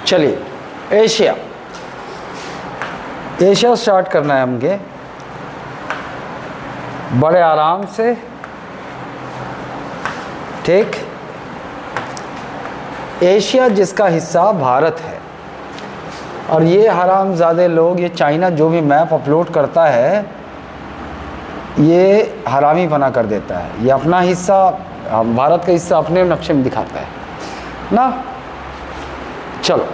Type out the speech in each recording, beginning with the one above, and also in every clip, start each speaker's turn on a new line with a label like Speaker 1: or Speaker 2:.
Speaker 1: चलिए Asia, Asia start करना है हमके बड़े आराम से, ठीक। एशिया जिसका हिस्सा भारत है, और ये हरामजादे लोग, ये चाइना जो भी मैप अपलोड करता है ये हरामी बना कर देता है, ये अपना हिस्सा, भारत का हिस्सा अपने नक्शे में दिखाता है ना। चलो,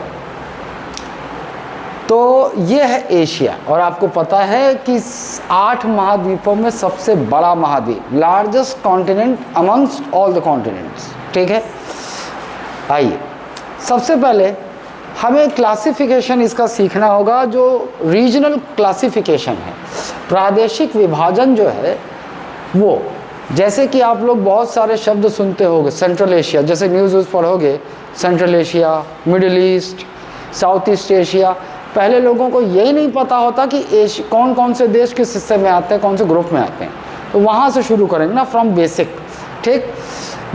Speaker 1: तो ये है एशिया, और आपको पता है कि 8 महाद्वीपों में सबसे बड़ा महाद्वीप, largest continent amongst all the continents, ठीक है। आइए, सबसे पहले हमें क्लासिफिकेशन इसका सीखना होगा, जो रीजनल क्लासिफिकेशन है, प्रादेशिक विभाजन जो है वो। जैसे कि आप लोग बहुत सारे शब्द सुनते होंगे, सेंट्रल एशिया, जैसे न्यूज़ पढ़ोगे, central Asia, middle east, south east Asia. पहले लोगों को यही नहीं पता होता कि कौन कौन से देश किस हिस्से में आते हैं, कौन से ग्रुप में आते हैं। तो वहाँ से शुरू करेंगे ना, फ्रॉम बेसिक, ठीक।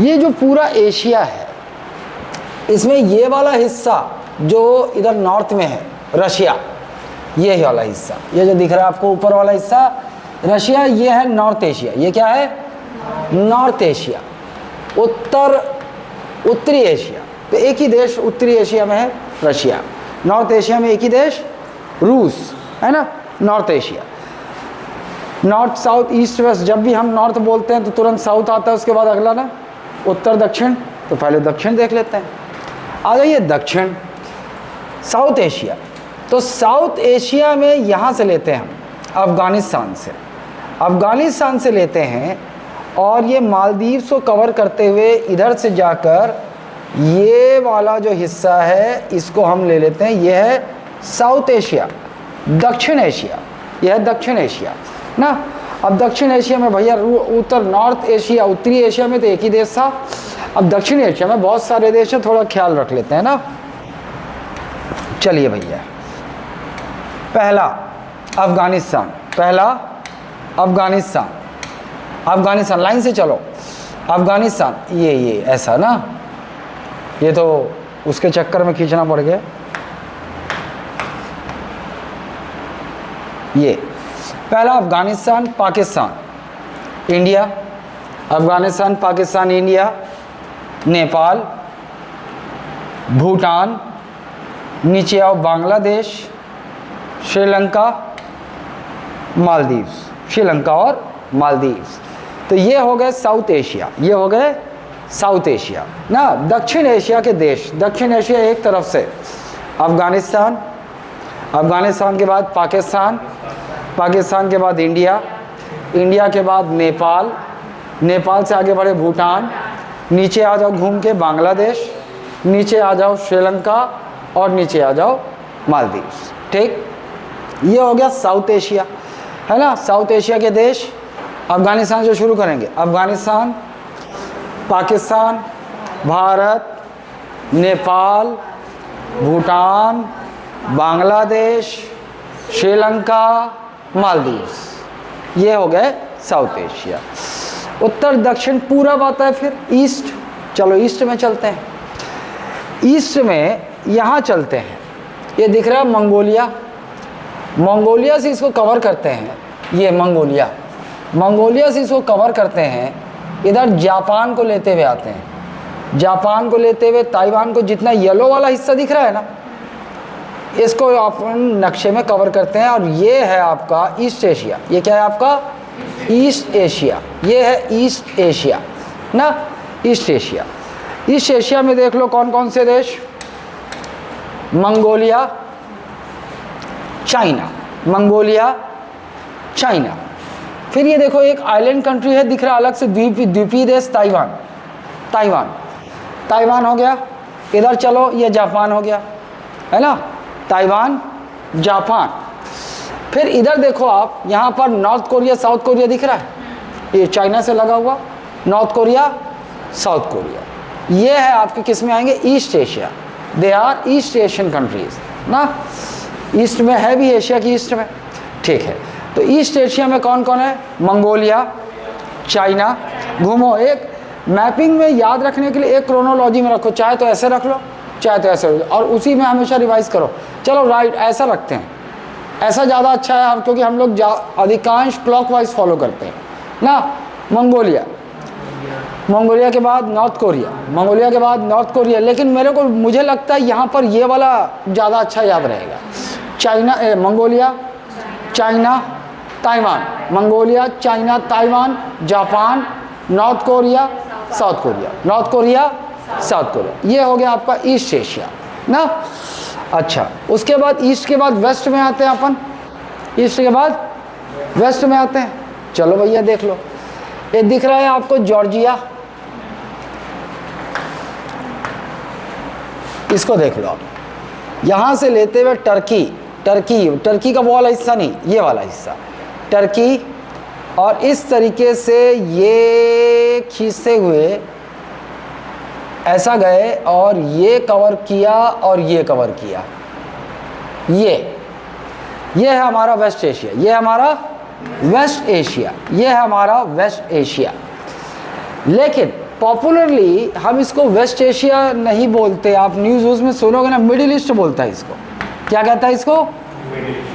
Speaker 1: ये जो पूरा एशिया है, इसमें ये वाला हिस्सा जो इधर नॉर्थ में है, रशिया, ये वाला हिस्सा, ये जो दिख रहा है आपको ऊपर वाला हिस्सा रशिया, ये है नॉर्थ एशिया। ये क्या है? North Asia. उत्तरी एशिया, तो एक ही देश उत्तरी एशिया में है, रशिया। नॉर्थ एशिया में एक ही देश, रूस, है ना, North Asia. North, south, east, west, जब भी हम नॉर्थ बोलते हैं तो तुरंत साउथ आता है, उसके बाद अगला ना उत्तर, दक्षिण। तो पहले दक्षिण देख लेते हैं। आ जाइए दक्षिण, साउथ एशिया। तो साउथ एशिया में यहाँ से लेते हैं हम, अफ़गानिस्तान से लेते हैं, और ये मालदीव्स को कवर करते हुए इधर से जाकर ये वाला जो हिस्सा है इसको हम ले लेते हैं, ये है साउथ एशिया। दक्षिण एशिया, यह है दक्षिण एशिया ना। अब दक्षिण एशिया में भैया उत्तर, नॉर्थ एशिया, उत्तरी एशिया में तो एक ही देश था। अब दक्षिण एशिया में बहुत सारे देश हैं, थोड़ा ख्याल रख लेते हैं ना। चलिए भैया, पहला अफ़गानिस्तान, अफ़गानिस्तान लाइन से चलो। अफ़गानिस्तान, ये ऐसा ना, ये तो उसके चक्कर में खींचना पड़ गया। ये पहला अफ़गानिस्तान, पाकिस्तान, इंडिया, अफ़गानिस्तान, पाकिस्तान, इंडिया, नेपाल, भूटान, नीचे आओ बांग्लादेश, श्रीलंका, मालदीव्स, श्रीलंका और मालदीव्स। तो ये हो गए साउथ एशिया, ये हो गए साउथ एशिया ना। दक्षिण एशिया के देश, दक्षिण एशिया एक तरफ से अफ़गानिस्तान, अफ़गानिस्तान के बाद पाकिस्तान, पाकिस्तान के बाद इंडिया, इंडिया के बाद नेपाल, नेपाल से आगे बढ़े भूटान, नीचे आ जाओ घूम के बांग्लादेश, नीचे आ जाओ श्रीलंका, और नीचे आ जाओ मालदीव्स, ठीक। ये हो गया साउथ एशिया, है ना। साउथ एशिया के देश, अफ़गानिस्तान से शुरू करेंगे। अफ़गानिस्तान, पाकिस्तान, भारत, नेपाल, भूटान, बांग्लादेश, श्रीलंका, मालदीव्स, ये हो गए साउथ एशिया। उत्तर दक्षिण पूरब आता है, फिर ईस्ट। चलो ईस्ट में चलते हैं। ईस्ट में यहाँ चलते हैं, ये दिख रहा है मंगोलिया, मंगोलिया से इसको कवर करते हैं। ये मंगोलिया, मंगोलिया से इसको कवर करते हैं, इधर जापान को लेते हुए आते हैं, जापान को लेते हुए ताइवान को, जितना येलो वाला हिस्सा दिख रहा है ना, इसको अपन नक्शे में कवर करते हैं। और ये है आपका ईस्ट एशिया। ये क्या है आपका? East Asia. ये है ईस्ट एशिया ना, ईस्ट एशिया। ईस्ट एशिया में देख लो कौन कौन से देश, मंगोलिया, चाइना, मंगोलिया, चाइना। फिर ये देखो एक आइलैंड कंट्री है, दिख रहा अलग से, द्वीपीय देश, ताइवान, ताइवान, ताइवान हो गया। इधर चलो, ये जापान हो गया, है ना, ताइवान, जापान। फिर इधर देखो आप, यहाँ पर नॉर्थ कोरिया, साउथ कोरिया दिख रहा है, ये चाइना से लगा हुआ, नॉर्थ कोरिया, साउथ कोरिया। ये है आपके किस में आएंगे? East Asia. They are East Asian countries ना, ईस्ट में है भी, एशिया की ईस्ट में, ठीक है। तो ईस्ट एशिया में कौन कौन है? Mongolia, China. घूमो, एक मैपिंग में याद रखने के लिए एक क्रोनोलॉजी में रखो, चाहे तो ऐसे रख लो, चाहे तो ऐसे, और उसी में हमेशा रिवाइज करो। चलो राइट ऐसा रखते हैं, ऐसा ज़्यादा अच्छा है हम, क्योंकि हम लोग अधिकांश क्लॉकवाइज फॉलो करते हैं ना। मंगोलिया, मंगोलिया के बाद नॉर्थ कोरिया, मंगोलिया के बाद नॉर्थ कोरिया, लेकिन मुझे लगता है यहाँ पर ये वाला ज़्यादा अच्छा याद रहेगा। China, Mongolia, China, Taiwan, Mongolia, China, Taiwan, Japan, north Korea, south Korea, north Korea, south Korea, ये हो गया आपका ईस्ट एशिया ना। अच्छा, उसके बाद ईस्ट के बाद वेस्ट में आते हैं अपन, ईस्ट के बाद वेस्ट में आते हैं। चलो भैया देख लो, ये दिख रहा है आपको जॉर्जिया, इसको देख लो आप, यहाँ से लेते हुए टर्की, टर्की, टर्की का वो वाला हिस्सा नहीं, ये वाला हिस्सा टर्की, और इस तरीके से ये खींचते हुए ऐसा गए और ये कवर किया और ये कवर किया। ये है हमारा वेस्ट एशिया, ये है हमारा वेस्ट एशिया, ये है हमारा वेस्ट एशिया। लेकिन पॉपुलरली हम इसको वेस्ट एशिया नहीं बोलते, आप न्यूज़ में सुनोगे ना, मिडिल ईस्ट बोलता है इसको। क्या कहता है इसको?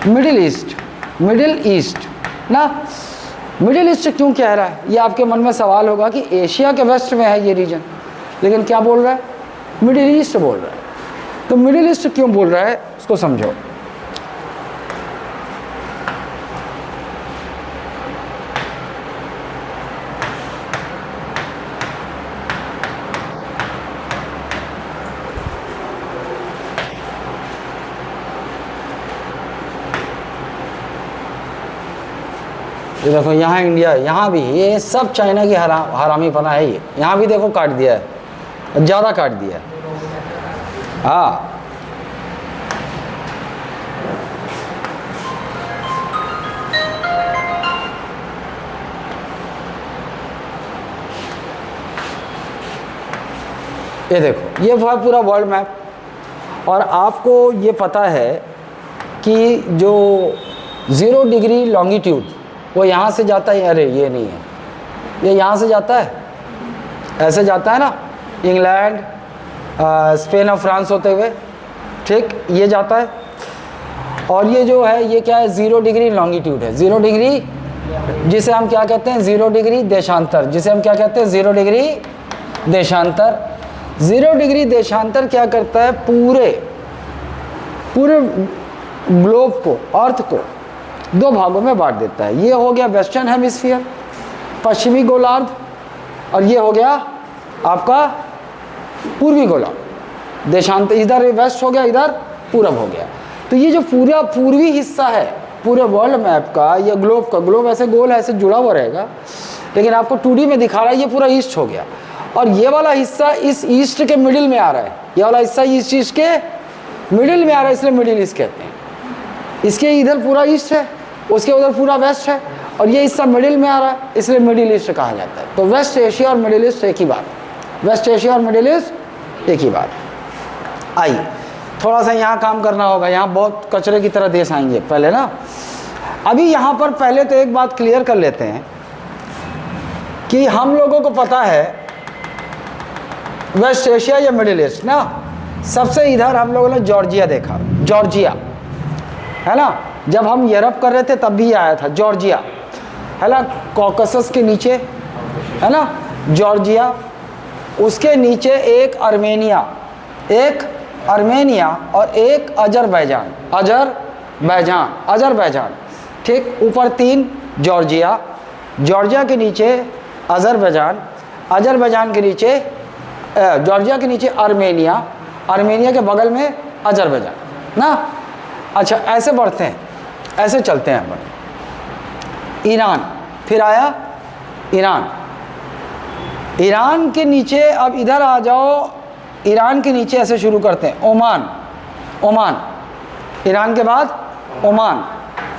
Speaker 1: मिडिल ईस्ट, मिडिल ईस्ट ना। मिडिल ईस्ट क्यों कह रहा है, ये आपके मन में सवाल होगा कि एशिया के वेस्ट में है ये रीजन, लेकिन क्या बोल रहा है? मिडिल ईस्ट बोल रहा है। तो मिडिल ईस्ट क्यों बोल रहा है उसको समझो। ये देखो यहाँ इंडिया, यहाँ भी ये सब चाइना की हरामीपना है। ये यहाँ भी देखो काट दिया है, ज़्यादा काट दिया है। हाँ, ये देखो, ये हुआ पूरा वर्ल्ड मैप। और आपको ये पता है कि जो 0 डिग्री लॉन्गिट्यूड वो यहाँ से जाता है, अरे ये नहीं है, ये यहाँ से जाता है, ऐसे जाता है ना, इंग्लैंड, स्पेन और फ्रांस होते हुए, ठीक, ये जाता है। और ये जो है ये क्या है? 0 डिग्री लॉन्गिट्यूड है, 0 डिग्री, जिसे हम क्या कहते हैं? 0 डिग्री देशांतर, जिसे हम क्या कहते हैं? 0 डिग्री देशांतर। 0 डिग्री देशांतर क्या करता है? पूरे ग्लोब को, अर्थ को 2 भागों में बांट देता है। ये हो गया वेस्टर्न हेमिस्फीयर, पश्चिमी गोलार्ध, और ये हो गया आपका पूर्वी गोलार्ध। देशांतर, इधर वेस्ट हो गया, इधर पूरब हो गया। तो ये जो पूरा पूर्वी हिस्सा है पूरे वर्ल्ड मैप का, या ग्लोब का, ग्लोब ऐसे गोल ऐसे जुड़ा हुआ रहेगा, लेकिन आपको 2D में दिखा रहा है, ये पूरा ईस्ट हो गया। और ये वाला हिस्सा इस ईस्ट के मिडिल में आ रहा है, ये वाला हिस्सा इस ईस्ट के मिडिल में आ रहा है, इसलिए मिडिल ईस्ट कहते हैं। इसके इधर पूरा ईस्ट है, उसके उधर पूरा वेस्ट है, और ये हिस्सा मिडिल में आ रहा है, इसलिए मिडिल ईस्ट कहा जाता है। तो वेस्ट एशिया और मिडिल ईस्ट एक ही बात, वेस्ट एशिया और मिडिल ईस्ट एक ही बात। आइए थोड़ा सा यहाँ काम करना होगा, यहाँ बहुत कचरे की तरह देश आएंगे पहले ना। अभी यहाँ पर पहले तो एक बात क्लियर कर लेते हैं कि हम लोगों को पता है वेस्ट एशिया या मिडिल ईस्ट ना, सबसे इधर हम लोगों ने जॉर्जिया देखा, जॉर्जिया है ना। जब हम यूरोप कर रहे थे तब भी आया था जॉर्जिया, है ना, कॉकसस के नीचे, है ना, जॉर्जिया। उसके नीचे एक अर्मेनिया, और एक अजरबैजान, अजरबैजान, ठीक। ऊपर 3 जॉर्जिया, जॉर्जिया के नीचे अजरबैजान, अजरबैजान के नीचे जॉर्जिया के नीचे आर्मेनिया, आर्मेनिया के बगल में अजरबैजान ना। अच्छा, ऐसे बढ़ते हैं, ऐसे चलते हैं अपन। ईरान, फिर आया ईरान, ईरान के नीचे, अब इधर आ जाओ, ईरान के नीचे ऐसे शुरू करते हैं ओमान, ओमान, ईरान के बाद ओमान,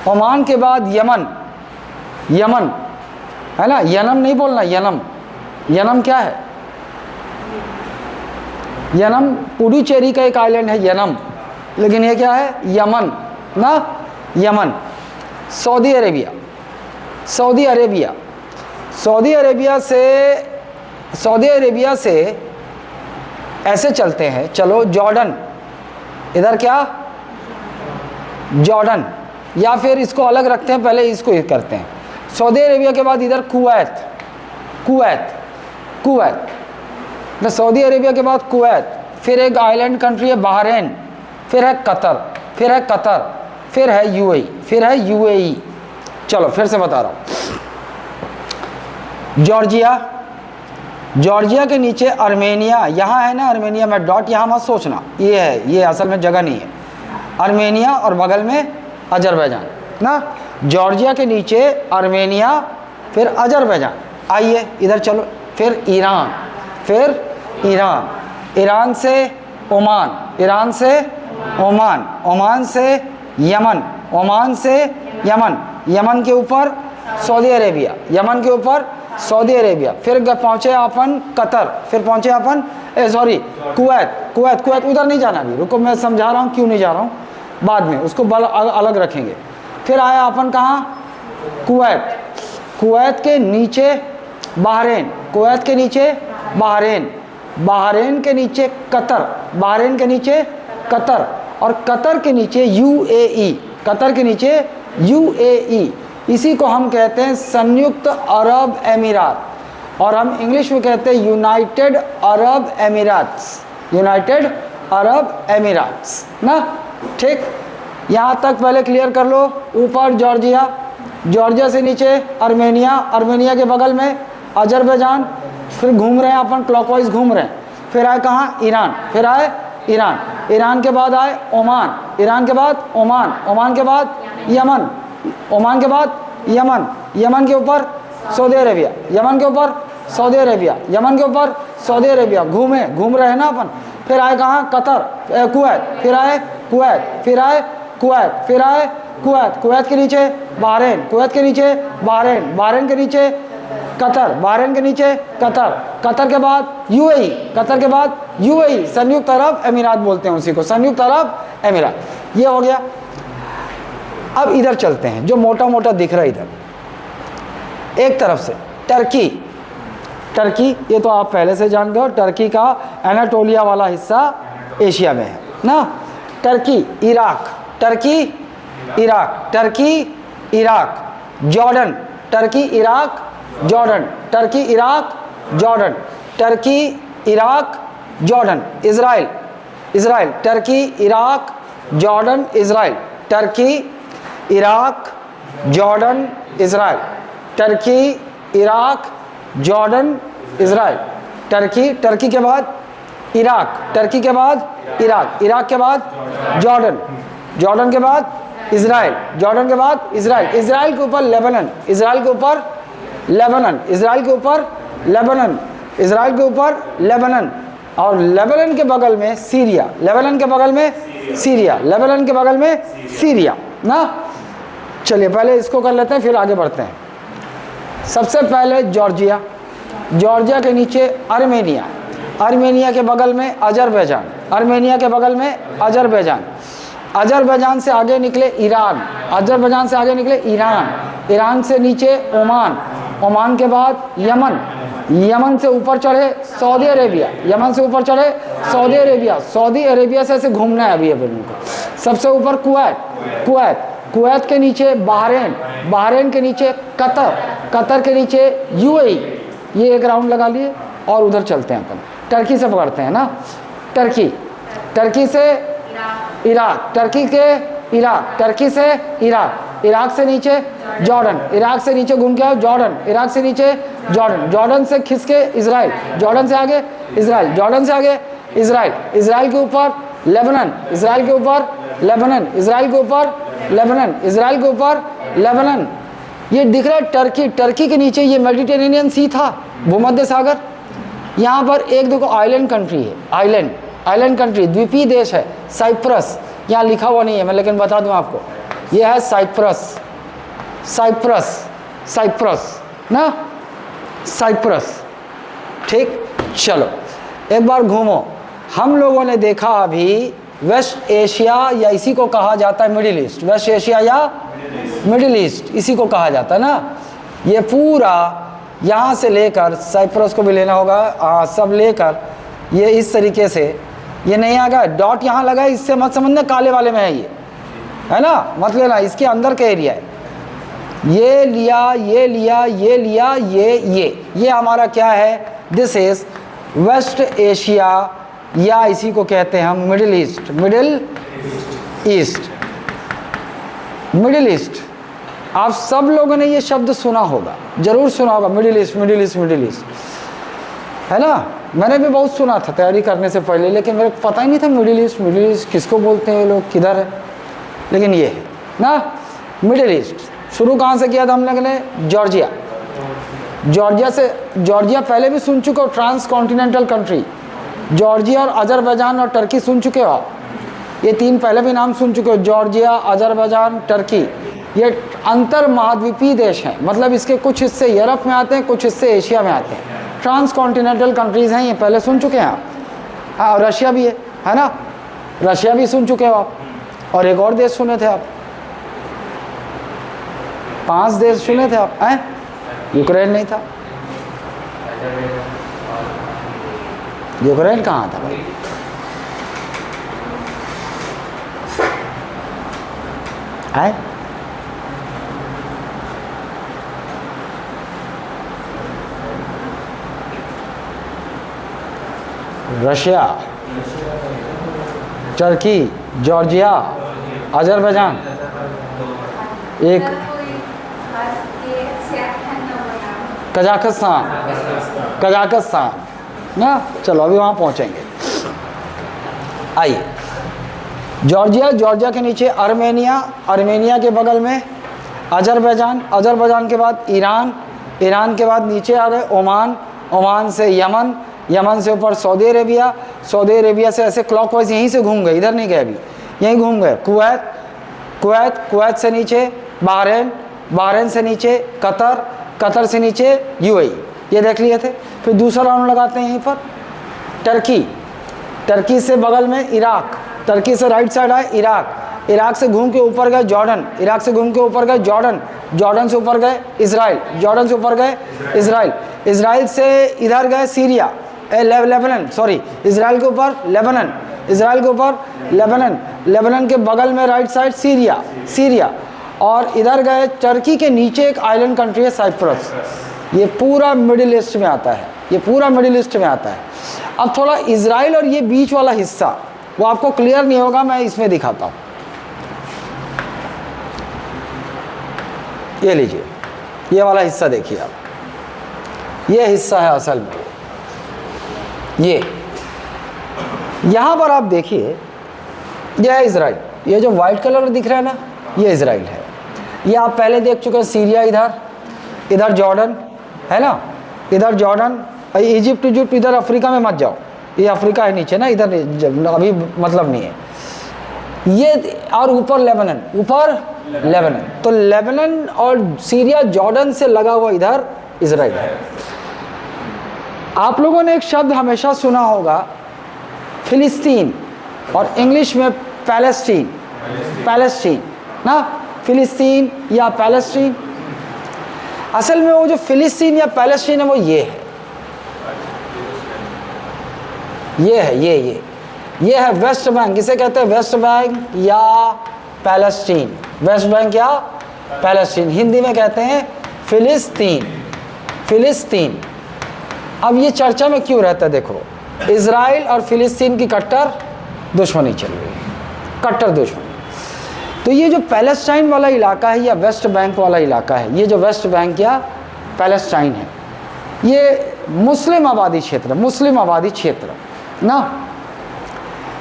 Speaker 1: ओमान के बाद यमन, यमन, है ना, यनम नहीं बोलना, यनम, यनम क्या है? यनम पुडुचेरी का एक आइलैंड है यनम, लेकिन ये क्या है? यमन ना, Yemen. Saudi Arabia, Saudi Arabia, Saudi Arabia से ऐसे चलते हैं, चलो जॉर्डन, इधर क्या जॉर्डन, या फिर इसको अलग रखते हैं, पहले इसको ये करते हैं। सऊदी अरेबिया के बाद इधर कुवैत, कुवैत, कुवैत, तो सऊदी अरेबिया के बाद कुवैत, फिर एक आइलैंड कंट्री है बहरीन, फिर है कतर, फिर है कतर, फिर है यूएई, फिर है यूएई। चलो फिर से बता रहा हूँ, जॉर्जिया, जॉर्जिया के नीचे आर्मेनिया, यहाँ है ना आर्मेनिया में डॉट, यहाँ मत सोचना ये है, ये असल में जगह नहीं है, आर्मेनिया और बगल में अजरबैजान ना। जॉर्जिया के नीचे आर्मेनिया, फिर अजरबैजान। आइए इधर चलो, फिर ईरान, फिर ईरान, ईरान से ओमान, ईरान से ओमान, ओमान से यमन, ओमान से यमन, यमन के ऊपर सऊदी अरेबिया, यमन के ऊपर सऊदी अरेबिया, फिर पहुँचे अपन कतर, फिर पहुँचे अपन सॉरी कुवैत, कुवैत, कुवैत उधर नहीं जाना अभी, रुको मैं समझा रहा हूँ क्यों नहीं जा रहा हूँ, बाद में उसको अलग रखेंगे। फिर आया अपन कहाँ, कुवैत, कुवैत के नीचे बहरीन, कुवैत के नीचे बहरीन, बहरीन के नीचे कतर, बहरीन के नीचे कतर, और कतर के नीचे यूएई, कतर के नीचे यूएई। इसी को हम कहते हैं संयुक्त अरब अमीरात, और हम इंग्लिश में कहते हैं यूनाइटेड अरब अमीरात्स, यूनाइटेड अरब अमीरात्स ना। ठीक, यहाँ तक पहले क्लियर कर लो। ऊपर जॉर्जिया, जॉर्जिया से नीचे आर्मेनिया, आर्मेनिया के बगल में अजरबैजान, फिर घूम रहे हैं अपन क्लॉकवाइज घूम रहे हैं, फिर आए कहाँ ईरान, फिर आए ईरान, ईरान के बाद आए ओमान, ईरान के बाद ओमान, ओमान के बाद यमन, ओमान के बाद यमन, यमन के ऊपर सऊदी अरेबिया, यमन के ऊपर सऊदी अरेबिया, यमन के ऊपर सऊदी अरेबिया, घूम रहे हैं ना अपन। फिर आए कहाँ कतर, कुवैत, फिर आए कुवैत, फिर आए कुवैत, फिर आए कुवैत, कुवैत के नीचे बहरीन, कुवैत के नीचे बहरीन, बहरीन के नीचे कतर, बहरीन के नीचे कतर, कतर के बाद यूएई, कतर के बाद यूएई, संयुक्त अरब अमीरात बोलते हैं उसी को, संयुक्त अरब अमीरात। ये हो गया। अब इधर चलते हैं, जो मोटा मोटा दिख रहा है इधर एक तरफ से टर्की, टर्की ये तो आप पहले से जान गए, टर्की का एनाटोलिया वाला हिस्सा एशिया में है ना। Turkey, Iraq, Turkey Iraq, Turkey Iraq, Jordan, Turkey Iraq Jordan, Turkey Iraq Jordan, Turkey Iraq Jordan, Israel, Israel, Turkey Iraq Jordan Israel, Turkey Iraq Jordan Israel, Turkey Iraq Jordan Israel, Turkey, Turkey के बाद Iraq, Turkey के बाद Iraq, Iraq के बाद Jordan, Jordan के बाद Israel, Jordan के बाद इजराइल, इजराइल के ऊपर लेबनान, इजराइल के ऊपर लेबनान, इजराइल के ऊपर लेबनान, इजराइल के ऊपर लेबनान, और लेबनान के बगल में सीरिया, लेबनान के बगल में सीरिया, लेबनान के बगल में सीरिया ना। चलिए पहले इसको कर लेते हैं, फिर आगे बढ़ते हैं। सबसे पहले जॉर्जिया, जॉर्जिया के नीचे आर्मेनिया, आर्मेनिया के बगल में अजरबैजान, आर्मेनिया के बगल में अजरबैजान, अजरबैजान से आगे निकले ईरान, अजरबैजान से आगे निकले ईरान, ईरान से नीचे ओमान, ओमान के बाद यमन, यमन से ऊपर चढ़े सऊदी अरेबिया, यमन से ऊपर चढ़े सऊदी अरेबिया, सऊदी अरेबिया से ऐसे घूमना है अभी अपन को। सबसे ऊपर कुवैत, कुवैत, कुवैत के नीचे बहरीन, बहरीन के नीचे कतर, कतर के नीचे यूएई। ये एक राउंड लगा लिए और उधर चलते हैं अपन, टर्की से पकड़ते हैं ना। टर्की, टर्की से इराक, टर्की के इराक, टर्की से इराक, इराक से नीचे जॉर्डन, इराक से नीचे घूम के आओ जॉर्डन, इराक से नीचे जॉर्डन, जॉर्डन से खिसके इजराइल, जॉर्डन से आगे इजराइल, जॉर्डन से आगे इजराइल, इजराइल के ऊपर लेबनान, इजराइल के ऊपर लेबनान, इजराइल के ऊपर लेबनान, इजराइल के ऊपर लेबनान। ये दिख रहा है टर्की, टर्की के नीचे ये मेडिटेरेनियन सी था, भूमध्य सागर। यहाँ पर एक देखो आइलैंड कंट्री है, आइलैंड, आइलैंड कंट्री, द्वीपीय देश है साइप्रस, यहाँ लिखा हुआ नहीं है मैं लेकिन बता दूं आपको, ये है साइप्रस, साइप्रस, साइप्रस ना, साइप्रस। ठीक, चलो एक बार घूमो। हम लोगों ने देखा अभी वेस्ट एशिया, या इसी को कहा जाता है मिडिल ईस्ट, वेस्ट एशिया या मिडिल ईस्ट इसी को कहा जाता है ना। ये पूरा यहाँ से लेकर साइप्रस को भी लेना होगा, सब लेकर ये इस तरीके से, ये नहीं आएगा, डॉट यहाँ लगा है, इससे मत समझना काले वाले में है ये, है ना, मत लेना, इसके अंदर का एरिया है। ये लिया, ये लिया, ये लिया, ये हमारा क्या है, दिस इज वेस्ट एशिया, या इसी को कहते हैं हम middle east, middle east, middle east. आप सब लोगों ने ये शब्द सुना होगा, जरूर सुना होगा, middle east, middle east, middle east, है ना। मैंने भी बहुत सुना था तैयारी करने से पहले, लेकिन मेरे को पता ही नहीं था मिडिल ईस्ट किसको बोलते हैं, ये लोग किधर है, लेकिन ये है ना मिडिल ईस्ट। शुरू कहाँ से किया था हम लोगों ने, जॉर्जिया, जॉर्जिया से। जॉर्जिया पहले भी सुन चुके हो, ट्रांस कॉन्टिनेंटल कंट्री, जॉर्जिया और अजरबैजान और टर्की सुन चुके हो आप, ये तीन पहले भी नाम सुन चुके हो, जॉर्जिया, अजरबैजान, टर्की। ये अंतर महाद्वीपीय देश हैं, मतलब इसके कुछ हिस्से यूरोप में आते हैं, कुछ हिस्से एशिया में आते हैं, ट्रांस कॉन्टिनेंटल कंट्रीज़ हैं, ये पहले सुन चुके हैं आप। हाँ, और रशिया भी है ना, रशिया भी सुन चुके हो आप, और एक और देश सुने थे आप, 5 देश सुने थे आप, हैं? यूक्रेन नहीं था, यूक्रेन कहाँ था भाई, है? रशिया, टर्की, जॉर्जिया, अजरबैजान, एक कजाकिस्तान, कजाकिस्तान ना। चलो अभी वहाँ पहुँचेंगे। आइए, जॉर्जिया, जॉर्जिया के नीचे आर्मेनिया, आर्मेनिया के बगल में अजरबैजान, अजरबैजान के बाद ईरान, ईरान के बाद नीचे आ गए ओमान, ओमान से यमन, यमन से ऊपर सऊदी अरेबिया, सऊदी अरेबिया से ऐसे क्लॉकवाइज यहीं से घूम गए, इधर नहीं गए अभी, यहीं घूम गए, कुवैत, कुवैत, कुवैत से नीचे बहरीन, बहरीन से नीचे कतर, कतर से नीचे यूएई, ये देख लिए थे। फिर दूसरा राउंड लगाते हैं यहीं पर, टर्की, टर्की से बगल में इराक, टर्की से राइट साइड आए इराक, इराक से घूम के ऊपर गए जॉर्डन, इराक से घूम के ऊपर गए जॉर्डन, जॉर्डन से ऊपर गए इजराइल, जॉर्डन से ऊपर गए इजराइल, इजराइल से इधर गए सीरिया, लेबनान, सॉरी, इजराइल के ऊपर लेबनान, इजराइल के ऊपर लेबनान, लेबनान के बगल में राइट साइड सीरिया, सीरिया, और इधर गए टर्की के नीचे एक आइलैंड कंट्री है साइप्रस। ये पूरा मिडिल ईस्ट में आता है, ये पूरा मिडिल ईस्ट में आता है। अब थोड़ा इजराइल और ये बीच वाला हिस्सा वो आपको क्लियर नहीं होगा, मैं इसमें दिखाता हूँ। ये लीजिए, ये वाला हिस्सा देखिए आप, ये हिस्सा है असल में, ये यहाँ पर आप देखिए, यह है इजराइल, ये जो वाइट कलर दिख रहा है ना, ये इजराइल है। ये आप पहले देख चुके हैं, सीरिया इधर, इधर जॉर्डन है ना, इधर जॉर्डन, इजिप्ट, इजिप्ट इधर, अफ्रीका में मत जाओ, ये अफ्रीका है नीचे ना, इधर अभी मतलब नहीं है ये, और ऊपर लेबनान, ऊपर लेबनान, तो लेबनान और सीरिया जॉर्डन से लगा हुआ इधर इजराइल है। आप लोगों ने एक शब्द हमेशा सुना होगा फिलिस्तीन, और इंग्लिश में पैलेस्टीन, पैलेस्टीन ना, फिलिस्तीन या पैलेस्टीन। असल में वो जो फिलिस्तीन या पैलेस्टीन है वो ये है, ये है, ये है वेस्ट बैंक, इसे कहते हैं वेस्ट बैंक या पैलेस्टीन, वेस्ट बैंक या पैलेस्टीन, हिंदी में कहते हैं फिलिस्तीन, फिलिस्तीन। अब ये चर्चा में क्यों रहता है, देखो, इजराइल और फिलिस्तीन की कट्टर दुश्मनी चल रही है, कट्टर दुश्मनी। तो ये जो पैलेस्टाइन वाला इलाका है या वेस्ट बैंक वाला इलाका है, ये जो वेस्ट बैंक या पैलेस्टाइन है, ये मुस्लिम आबादी क्षेत्र, मुस्लिम आबादी क्षेत्र ना।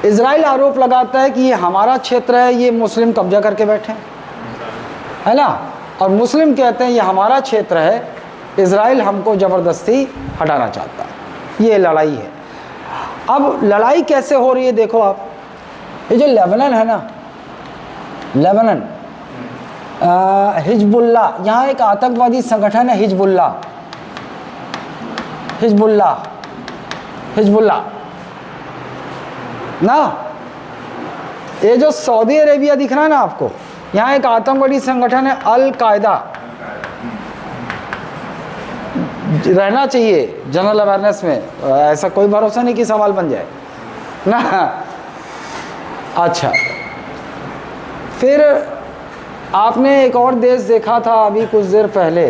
Speaker 1: इजराइल आरोप लगाता है कि ये हमारा क्षेत्र है, ये मुस्लिम कब्जा करके बैठे हैं, है ना, और मुस्लिम कहते हैं ये हमारा क्षेत्र है, इजराइल हमको ज़बरदस्ती हटाना चाहता है। ये लड़ाई है। अब लड़ाई कैसे हो रही है देखो आप, ये जो लेबनान है ना, लेबनान, हिजबुल्लाह, यहाँ एक आतंकवादी संगठन है हिजबुल्लाह, हिजबुल्लाह, हिजबुल्लाह ना। ये जो सऊदी अरेबिया दिख रहा है ना आपको, यहाँ एक आतंकवादी संगठन है अल कायदा, रहना चाहिए जनरल अवेयरनेस में, ऐसा कोई भरोसा नहीं कि सवाल बन जाए ना। अच्छा, फिर आपने एक और देश देखा था अभी कुछ देर पहले,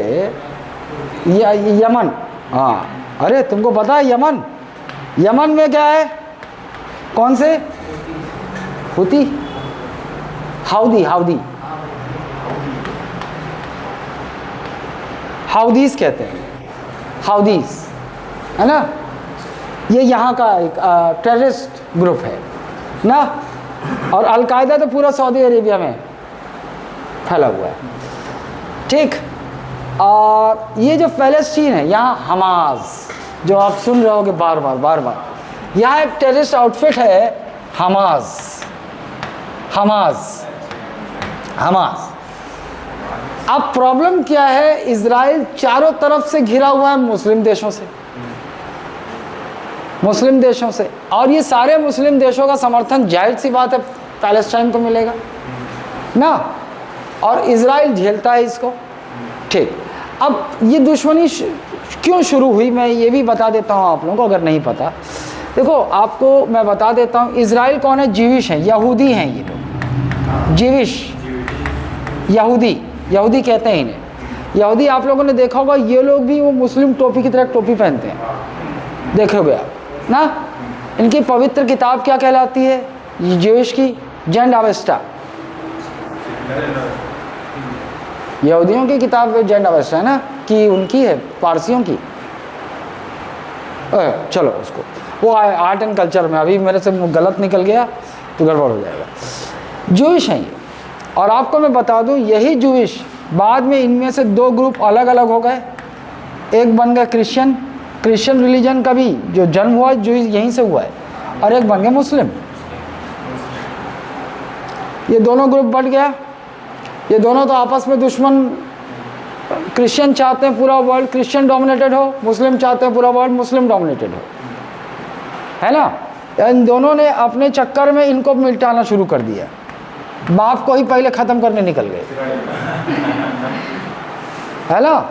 Speaker 1: यमन। हाँ, अरे तुमको पता है यमन? यमन में क्या है? कौन से? हुती, हाउदी, हाउदीज कहते हैं, हाउदीज, है ना। ये यहाँ का एक टेररिस्ट ग्रुप है ना। और अलकायदा तो पूरा सऊदी अरेबिया में फैला हुआ है, ठीक। और ये जो फ़लस्तीन है, यहाँ हमास, जो आप सुन रहे होगे बार बार, यहाँ एक टेररिस्ट आउटफिट है, हमास। अब प्रॉब्लम क्या है? इजराइल चारों तरफ से घिरा हुआ है मुस्लिम देशों से, और ये सारे मुस्लिम देशों का समर्थन जाहिर सी बात है पैलेस्टाइन को मिलेगा ना। और इजराइल झेलता है इसको, ठीक। अब ये दुश्मनी क्यों शुरू हुई, मैं ये भी बता देता हूँ आप लोगों को, अगर नहीं पता। देखो, आपको मैं बता देता हूँ, इजराइल कौन है? जीविश हैं, यहूदी हैं ये लोग, जीविश, यहूदी कहते हैं इन्हें। यहूदी आप लोगों ने देखा होगा, ये लोग भी वो मुस्लिम टोपी की तरह टोपी पहनते हैं, देखोगे आप ना। इनकी पवित्र किताब क्या कहलाती है? जीविश की जेंड अवेस्टा, यहूदियों की किताब जेंड अवेस्टा है ना, कि उनकी है, पारसियों की। चलो उसको, वो आर्ट एंड कल्चर में, अभी मेरे से गलत निकल गया तो गड़बड़ हो जाएगा। जूइश हैं ये। और आपको मैं बता दूं, यही जूइश बाद में इनमें से दो ग्रुप अलग अलग हो गए। एक बन गया क्रिश्चियन रिलीजन का भी जो जन्म हुआ जूइश यहीं से हुआ है, और एक बन गया मुस्लिम। ये दोनों ग्रुप बढ़ गया। ये दोनों तो आपस में दुश्मन। क्रिश्चियन चाहते हैं पूरा वर्ल्ड क्रिश्चियन डोमिनेटेड हो, मुस्लिम चाहते हैं पूरा वर्ल्ड मुस्लिम डोमिनेटेड हो, है ना। इन दोनों ने अपने चक्कर में इनको मिटाना शुरू कर दिया, बाप को ही पहले ख़त्म करने निकल गए, है ना।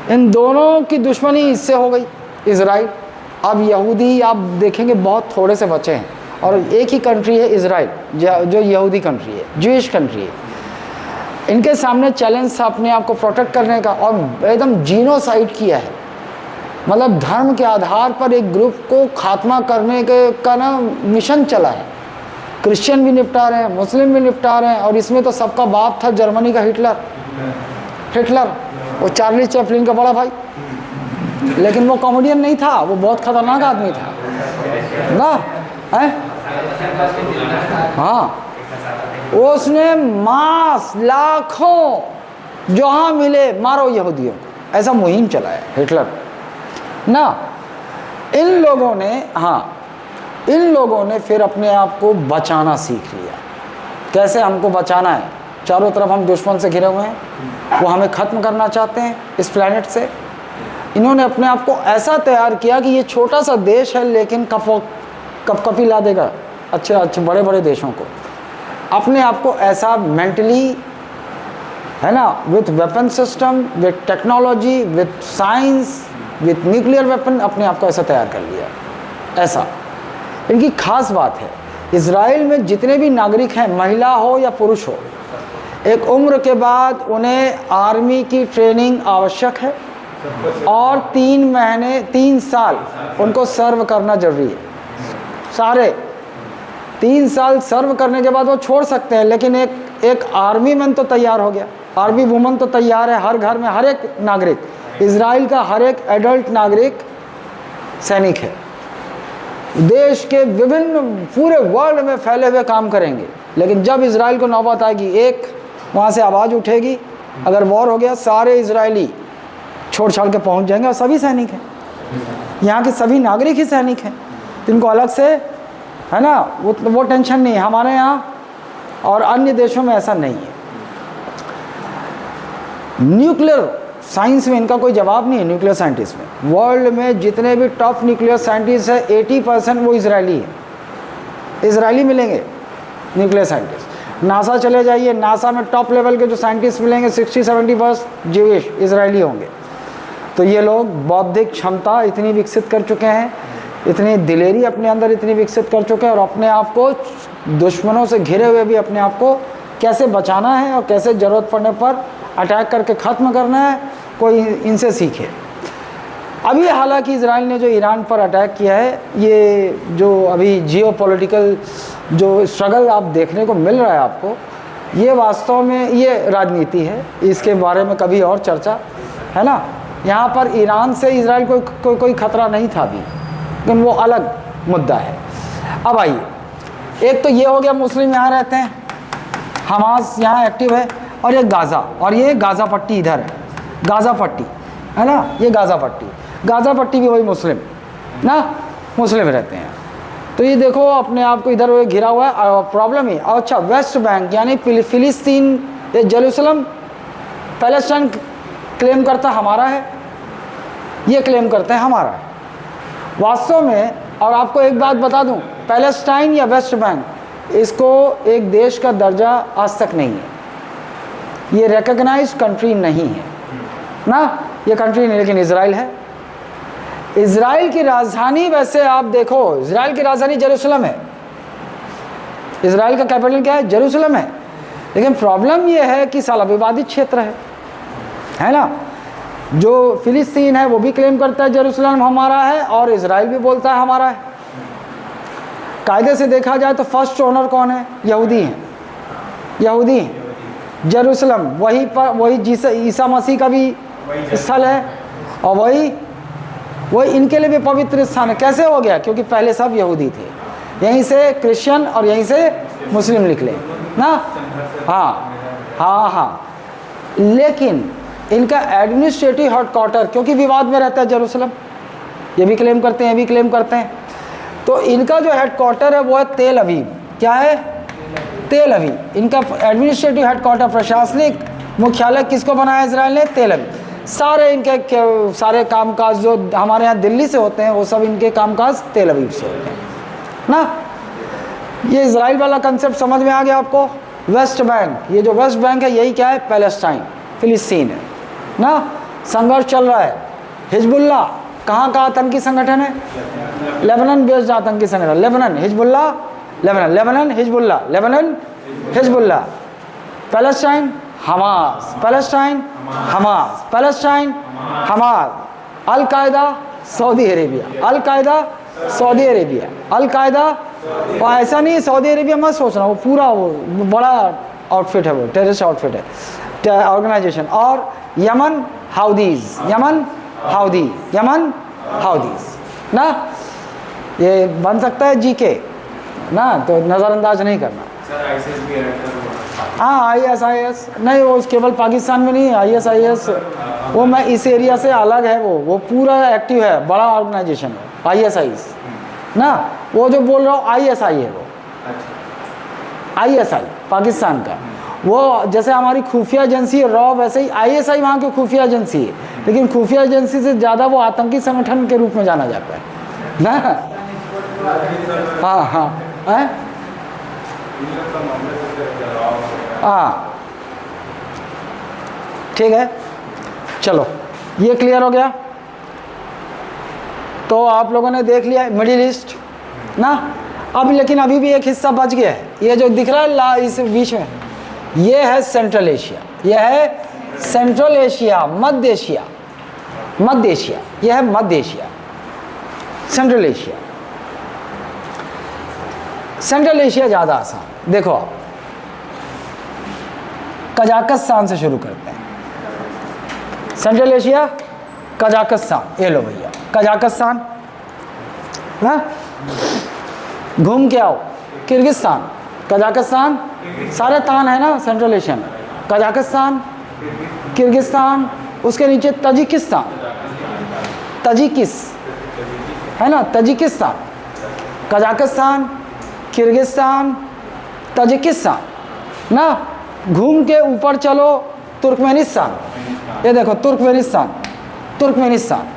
Speaker 1: इन दोनों की दुश्मनी इससे हो गई, इजराइल। अब यहूदी आप देखेंगे बहुत थोड़े से बचे हैं, और एक ही कंट्री है इजराइल, जो यहूदी कंट्री है, जूइश कंट्री है। इनके सामने चैलेंज था अपने आप को प्रोटेक्ट करने का, और एकदम जीनोसाइड किया है। मतलब धर्म के आधार पर एक ग्रुप को खात्मा करने का ना मिशन चला है। क्रिश्चियन भी निपटा रहे हैं, मुस्लिम भी निपटा रहे हैं, और इसमें तो सबका बाप था जर्मनी का हिटलर, वो चार्ली चैपलिन का बड़ा भाई। लेकिन वो कॉमेडियन नहीं था, वो बहुत खतरनाक आदमी था ना, है। हाँ, उसने मास लाखों जहाँ मिले मारो यहूदियों को, ऐसा मुहिम चलाया हिटलर ना। इन लोगों ने फिर अपने आप को बचाना सीख लिया। कैसे हमको बचाना है? चारों तरफ हम दुश्मन से घिरे हुए हैं, वो हमें ख़त्म करना चाहते हैं इस प्लेनेट से। इन्होंने अपने आप को ऐसा तैयार किया कि ये छोटा सा देश है, लेकिन कपकपी ला देगा अच्छे बड़े देशों को। अपने आप को ऐसा मेंटली, है ना, with weapon system, with technology, with science, with nuclear weapon, अपने आप को ऐसा तैयार कर लिया। ऐसा इनकी खास बात है। इजराइल में जितने भी नागरिक हैं, महिला हो या पुरुष हो, एक उम्र के बाद उन्हें आर्मी की ट्रेनिंग आवश्यक है, और 3 साल उनको सर्व करना जरूरी है। सारे 3 साल सर्व करने के बाद वो छोड़ सकते हैं, लेकिन एक आर्मी मैन तो तैयार हो गया, आर्मी वुमन तो तैयार है। हर घर में हर एक नागरिक, इजराइल का हर एक एडल्ट नागरिक सैनिक है। देश के विभिन्न पूरे वर्ल्ड में फैले हुए काम करेंगे, लेकिन जब इजराइल को नौबत आएगी, एक वहाँ से आवाज़ उठेगी, अगर वॉर हो गया, सारे इजरायली छोड़ छाड़ के पहुँच जाएंगे, और सभी सैनिक हैं, यहाँ के सभी नागरिक ही सैनिक हैं। इनको अलग से, है ना, वो टेंशन नहीं है। हमारे यहाँ और अन्य देशों में ऐसा नहीं है। न्यूक्लियर साइंस में इनका कोई जवाब नहीं है। न्यूक्लियर साइंटिस्ट में वर्ल्ड में जितने भी टॉप न्यूक्लियर साइंटिस्ट हैं, 80% वो इजरायली है, इजरायली मिलेंगे न्यूक्लियर साइंटिस्ट। नासा चले जाइए, नासा में टॉप लेवल के जो साइंटिस्ट मिलेंगे 60-70% ज्यूइश इजरायली होंगे। तो ये लोग बौद्धिक क्षमता इतनी विकसित कर चुके हैं, इतनी दिलेरी अपने अंदर इतनी विकसित कर चुके हैं, और अपने आप को दुश्मनों से घिरे हुए भी अपने आप को कैसे बचाना है और कैसे ज़रूरत पड़ने पर अटैक करके ख़त्म करना है, कोई इनसे सीखे। अभी हालांकि इजराइल ने जो ईरान पर अटैक किया है, ये जो अभी जियोपॉलिटिकल जो स्ट्रगल आप देखने को मिल रहा है आपको, ये वास्तव में ये राजनीति है, इसके बारे में कभी और चर्चा है ना। यहाँ पर ईरान से इजराइल कोई खतरा नहीं था अभी, लेकिन वो अलग मुद्दा है। अब आइए, एक तो ये हो गया मुस्लिम यहाँ रहते हैं, हमास यहाँ एक्टिव है, और ये गाज़ा, और ये गाज़ा पट्टी इधर है, गाज़ा पट्टी है ना, ये गाज़ा पट्टी, गाज़ा पट्टी भी वही मुस्लिम ना, मुस्लिम रहते हैं। तो ये देखो अपने आप को इधर घिरा हुआ है। और प्रॉब्लम ही, अच्छा वेस्ट बैंक यानी फिलिस्तीन, ये जेरूसलम पैलेस्टाइन क्लेम करता हमारा है, ये क्लेम करते हैं हमारा है वास्तव में। और आपको एक बात बता दूं, पैलेस्टाइन या वेस्ट बैंक, इसको एक देश का दर्जा आज तक नहीं है, ये रिकॉग्नाइज्ड कंट्री नहीं है ना, ये कंट्री नहीं, लेकिन इजराइल है। इजराइल की राजधानी, वैसे आप देखो इजराइल की राजधानी जेरूसलम है, इजराइल का कैपिटल क्या है, जेरूसलम है। लेकिन प्रॉब्लम ये है कि साला विवादित क्षेत्र है ना। जो फिलिस्तीन है वो भी क्लेम करता है जेरूसलम हमारा है, और इजराइल भी बोलता है हमारा है। कायदे से देखा जाए तो फर्स्ट ओनर कौन है, यहूदी हैं, यहूदी हैं। जेरूसलम वही पर, वही ईसा मसीह का भी स्थल है, और वही इनके लिए भी पवित्र स्थान है। कैसे हो गया, क्योंकि पहले सब यहूदी थे, यहीं से क्रिश्चियन और यहीं से मुस्लिम निकले ना। हाँ, लेकिन इनका एडमिनिस्ट्रेटिव हेडक्वार्टर, क्योंकि विवाद में रहता है जेरूसलम, ये भी क्लेम करते हैं, ये भी क्लेम करते हैं, तो इनका जो हेडक्वार्टर है वो है तेल अवीव। क्या है, तेल अवीव। इनका एडमिनिस्ट्रेटिव हेडक्वार्टर, प्रशासनिक मुख्यालय किसको बनाया इजराइल ने, तेल अवीव। सारे इनके सारे कामकाज जो हमारे यहाँ दिल्ली से होते हैं, वो सब इनके कामकाज तेल अवीव से होते हैं ना। ये इजराइल वाला कंसेप्ट समझ में आ गया आपको। वेस्ट बैंक, ये जो वेस्ट बैंक है यही क्या है, पैलेस्टाइन, फिलिस्तीन है ना। संघर्ष चल रहा है। हिजबुल्ला कहाँ का आतंकी संगठन है, लेबनान बेस्ड आतंकी संगठन, Lebanon Hezbollah, Lebanon Hezbollah, Lebanon Hezbollah. Palestine Hamas, Palestine Hamas, Palestine Hamas. Al Qaeda Saudi Arabia, अल कायदा सऊदी अरेबिया, अल कायदा। और ऐसा नहीं सऊदी अरेबिया मत सोचना, वो पूरा वो बड़ा आउटफिट है, वो टेररिस्ट आउटफिट है, ऑर्गेनाइजेशन। और Yemen Houthis, Yemen Houthi, Yemen Houthis ना। ये बन सकता है जीके ना, तो नज़रअंदाज नहीं करना। हाँ ISIS नहीं, वो केवल पाकिस्तान में नहीं, ISIS वो मैं इस एरिया से अलग है, वो पूरा एक्टिव है, बड़ा ऑर्गेनाइजेशन है ISIS ना। वो जो बोल रहा हूँ ISI है, वो ISI पाकिस्तान का, वो जैसे हमारी खुफिया एजेंसी है रॉ, वैसे ही ISI वहाँ की खुफिया एजेंसी है, लेकिन खुफिया एजेंसी से ज़्यादा वो आतंकी संगठन के रूप में जाना जाता है ना। हाँ, ठीक है, चलो ये क्लियर हो गया। तो आप लोगों ने देख लिया मिडिल ईस्ट ना। अब लेकिन अभी भी एक हिस्सा बच गया है, ये जो दिख रहा है इस बीच में, ये है सेंट्रल एशिया, ये है सेंट्रल एशिया, मध्य एशिया, मध्य एशिया, यह है मध्य Asia, Central Asia. Central Asia ज़्यादा आसान। देखो आप कजाकिस्तान से शुरू करते हैं। सेंट्रल एशिया, कजाकिस्तान, ये लो भैया कजाकिस्तान, हाँ घूम के आओ किर्गिस्तान, कजाकिस्तान, सारे तान है ना सेंट्रल एशिया में। कजाकिस्तान, किर्गिस्तान, उसके नीचे तजिकिस्तान, तजिकिस है ना, तजिकिस्तान, कजाकिस्तान, किर्गिस्तान, तजिकिस्तान ना। घूम के ऊपर चलो तुर्कमेनिस्तान, ये देखो तुर्कमेनिस्तान, तुर्कमेनिस्तान,